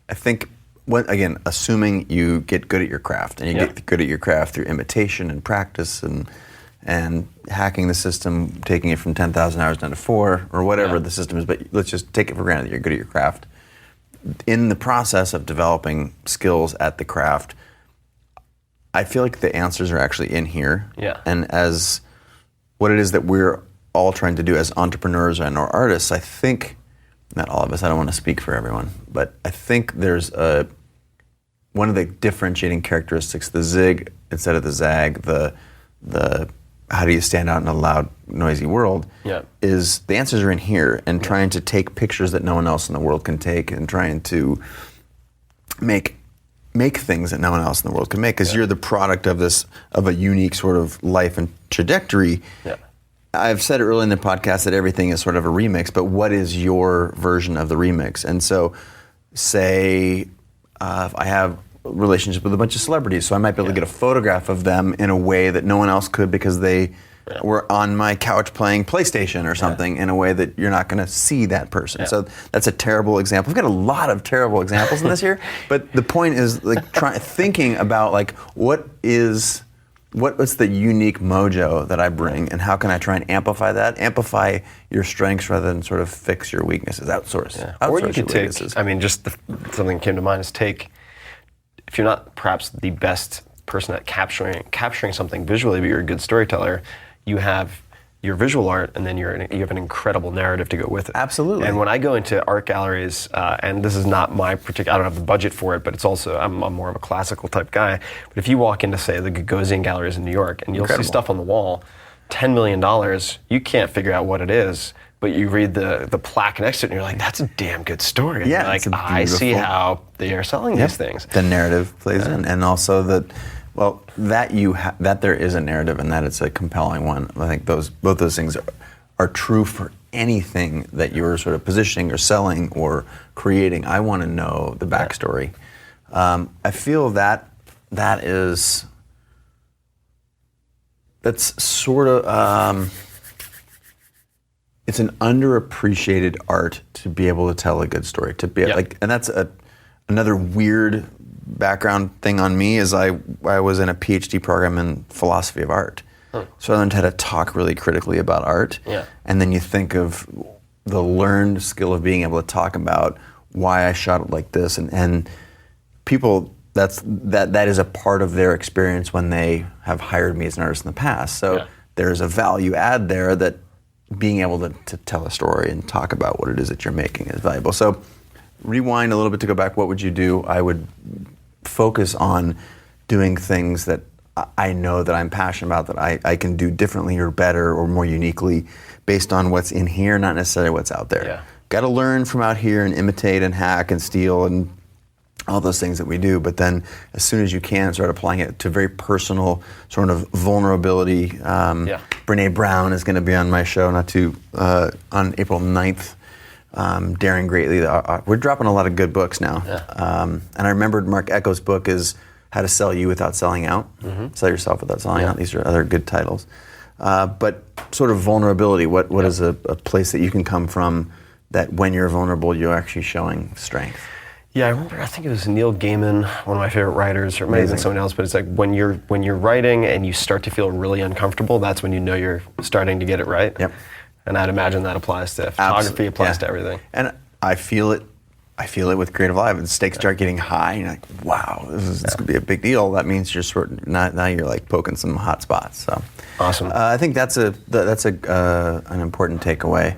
I think, again, assuming you get good at your craft, and you get good at your craft through imitation and practice and hacking the system, taking it from 10,000 hours down to 4 or whatever the system is, but let's just take it for granted that you're good at your craft. In the process of developing skills at the craft, I feel like the answers are actually in here. Yeah. And as what it is that we're all trying to do as entrepreneurs and or artists, I think, not all of us, I don't want to speak for everyone, but I think there's one of the differentiating characteristics, the zig instead of the zag, the how do you stand out in a loud, noisy world, is the answers are in here, and trying to take pictures that no one else in the world can take, and trying to make things that no one else in the world can make, because you're the product of a unique sort of life and trajectory. Yeah. I've said earlier in the podcast that everything is sort of a remix, but what is your version of the remix? And so, say I have a relationship with a bunch of celebrities, so I might be able to get a photograph of them in a way that no one else could, because they were on my couch playing PlayStation or something in a way that you're not going to see that person. So that's a terrible example. We've got a lot of terrible examples in this here, but the point is like thinking about like what's the unique mojo that I bring, and how can I try and amplify that? Amplify your strengths rather than sort of fix your weaknesses. Outsource. Or you could take, something that came to mind is if you're not perhaps the best person at capturing something visually, but you're a good storyteller, you have your visual art, and then you have an incredible narrative to go with it. Absolutely. And when I go into art galleries, and this is not my particular, I don't have the budget for it, but it's also, I'm more of a classical type guy. But if you walk into, say, the Gagosian galleries in New York, and you'll see stuff on the wall, $10 million, you can't figure out what it is, but you read the plaque next to it, and you're like, that's a damn good story. And Yeah, you're like, I see how they are selling these things. The narrative plays in, and also that there is a narrative, and that it's a compelling one. I think both those things are true for anything that you're sort of positioning or selling or creating. I want to know the backstory. I feel that's sort of it's an underappreciated art to be able to tell a good story. To be and that's another weird background thing on me is I was in a PhD program in philosophy of art. So I learned how to talk really critically about art. Yeah. And then you think of the learned skill of being able to talk about why I shot it like this, and people, that is a part of their experience when they have hired me as an artist in the past. So there's a value add there that being able to tell a story and talk about what it is that you're making is valuable. So rewind a little bit to go back, what would you do? I would focus on doing things that I know that I'm passionate about, that I can do differently or better or more uniquely based on what's in here, not necessarily what's out there. Yeah. Got to learn from out here and imitate and hack and steal and all those things that we do, but then as soon as you can, start applying it to very personal sort of vulnerability. Brene Brown is going to be on my show on April 9th. Daring Greatly. We're dropping a lot of good books now. And I remembered Mark Echo's book is How to Sell You Without Selling Out. Sell Yourself Without Selling Out. These are other good titles. But sort of vulnerability, what is a place that you can come from that when you're vulnerable, you're actually showing strength? Yeah, I remember, I think it was Neil Gaiman, one of my favorite writers, or maybe even someone else, but it's like when you're writing and you start to feel really uncomfortable, that's when you know you're starting to get it right. Yep. And I'd imagine that applies to photography, applies to everything. And I feel it with Creative Live. And the stakes start getting high, and you're like, wow, this is going to be a big deal. That means you're now you're like poking some hot spots. So awesome. I think that's an important takeaway.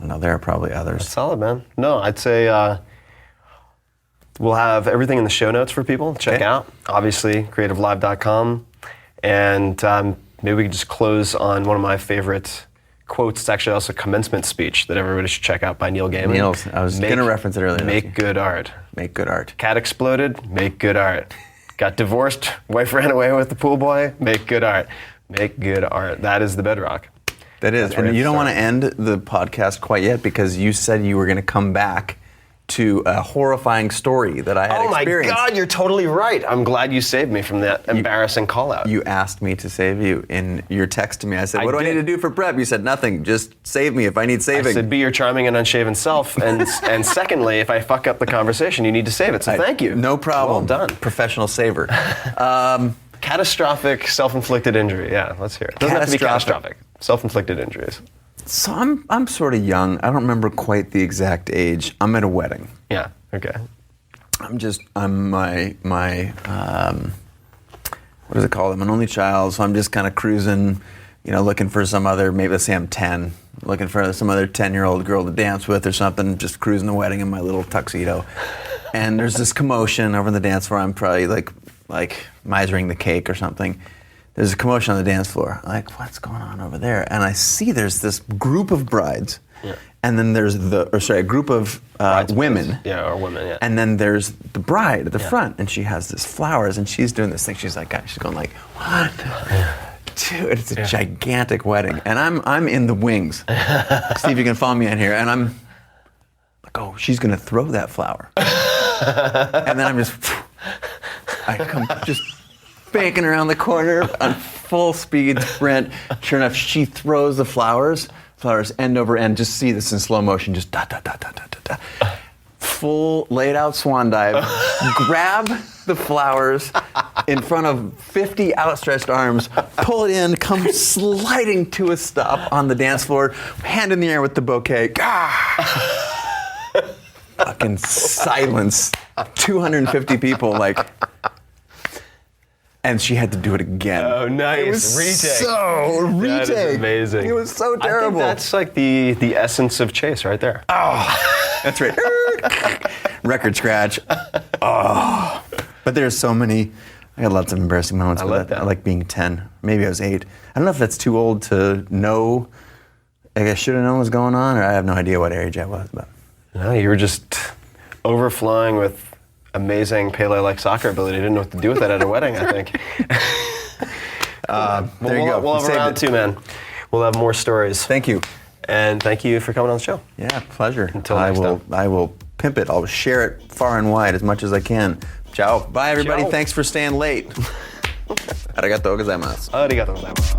I know there are probably others. That's solid, man. No, I'd say we'll have everything in the show notes for people to check out. Obviously, creativelive.com. And maybe we could just close on one of my favorite quotes. It's actually also a commencement speech that everybody should check out by Neil Gaiman. I was going to reference it earlier. Make good art. Make good art. Cat exploded. Make good art. Got divorced. Wife ran away with the pool boy. Make good art. Make good art. That is the bedrock. That is. And you don't want to end the podcast quite yet because you said you were going to come back to a horrifying story that I had experienced. Oh my God, you're totally right. I'm glad you saved me from that embarrassing call out. You asked me to save you in your text to me. I said, what do I need to do for prep? You said, nothing. Just save me if I need saving. I said, be your charming and unshaven self. And secondly, if I fuck up the conversation, you need to save it. So thank you. No problem. Well done. Professional saver. Catastrophic self-inflicted injury. Yeah, let's hear it. It doesn't have to be catastrophic. Self-inflicted injuries. So I'm sort of young. I don't remember quite the exact age. I'm at a wedding. Yeah. Okay. I'm my what is it called? I'm an only child, so I'm just kind of cruising, looking for some other, maybe let's say I'm 10, looking for some other 10-year-old girl to dance with or something, just cruising the wedding in my little tuxedo. And there's this commotion over the dance floor. I'm probably like misering the cake or something. There's a commotion on the dance floor. I'm like, what's going on over there? And I see there's this group of brides, and then there's a group of women. Yeah, or women, yeah. And then there's the bride at the front, and she has this flowers, and she's doing this thing. She's like, she's going like, 1, 2. It's a gigantic wedding, and I'm in the wings. See if you can follow me in here. And I'm like, oh, she's gonna throw that flower, and then I come just banking around the corner on full speed sprint. Sure enough, she throws the flowers end over end. Just see this in slow motion, just da da da da da da da. Full laid out swan dive, grab the flowers in front of 50 outstretched arms, pull it in, come sliding to a stop on the dance floor, hand in the air with the bouquet. Fucking silence. 250 people and she had to do it again. Oh, nice. It was retake. That is amazing. It was so terrible. I think that's like the essence of Chase right there. Oh, that's right. Record scratch. Oh. But there's so many. I had lots of embarrassing moments with that. I like being 10. Maybe I was 8. I don't know if that's too old to know. I should have known what was going on, or I have no idea what age I was. But no, you were just overflowing with amazing Pele-like soccer ability. Didn't know what to do with that at a wedding, I think. There you go. We'll have a round 2, man. We'll have more stories. Thank you. And thank you for coming on the show. Yeah, pleasure. Until next time. I will pimp it. I'll share it far and wide as much as I can. Ciao. Bye, everybody. Ciao. Thanks for staying late. Arigatou gozaimasu. Arigatou gozaimasu.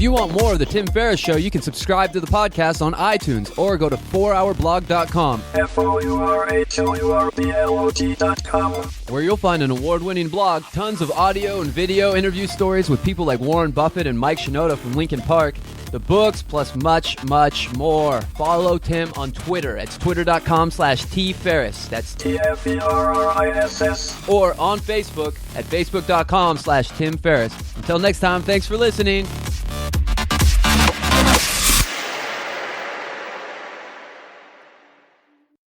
If you want more of The Tim Ferriss Show, you can subscribe to the podcast on iTunes or go to 4hourblog.com, FOURHOURBLOG.com, where you'll find an award-winning blog, tons of audio and video interview stories with people like Warren Buffett and Mike Shinoda from Linkin Park, the books, plus much, much more. Follow Tim on Twitter. It's twitter.com/tferriss. That's TFERRISS. or on Facebook at facebook.com/Tim Ferriss. Until next time, thanks for listening.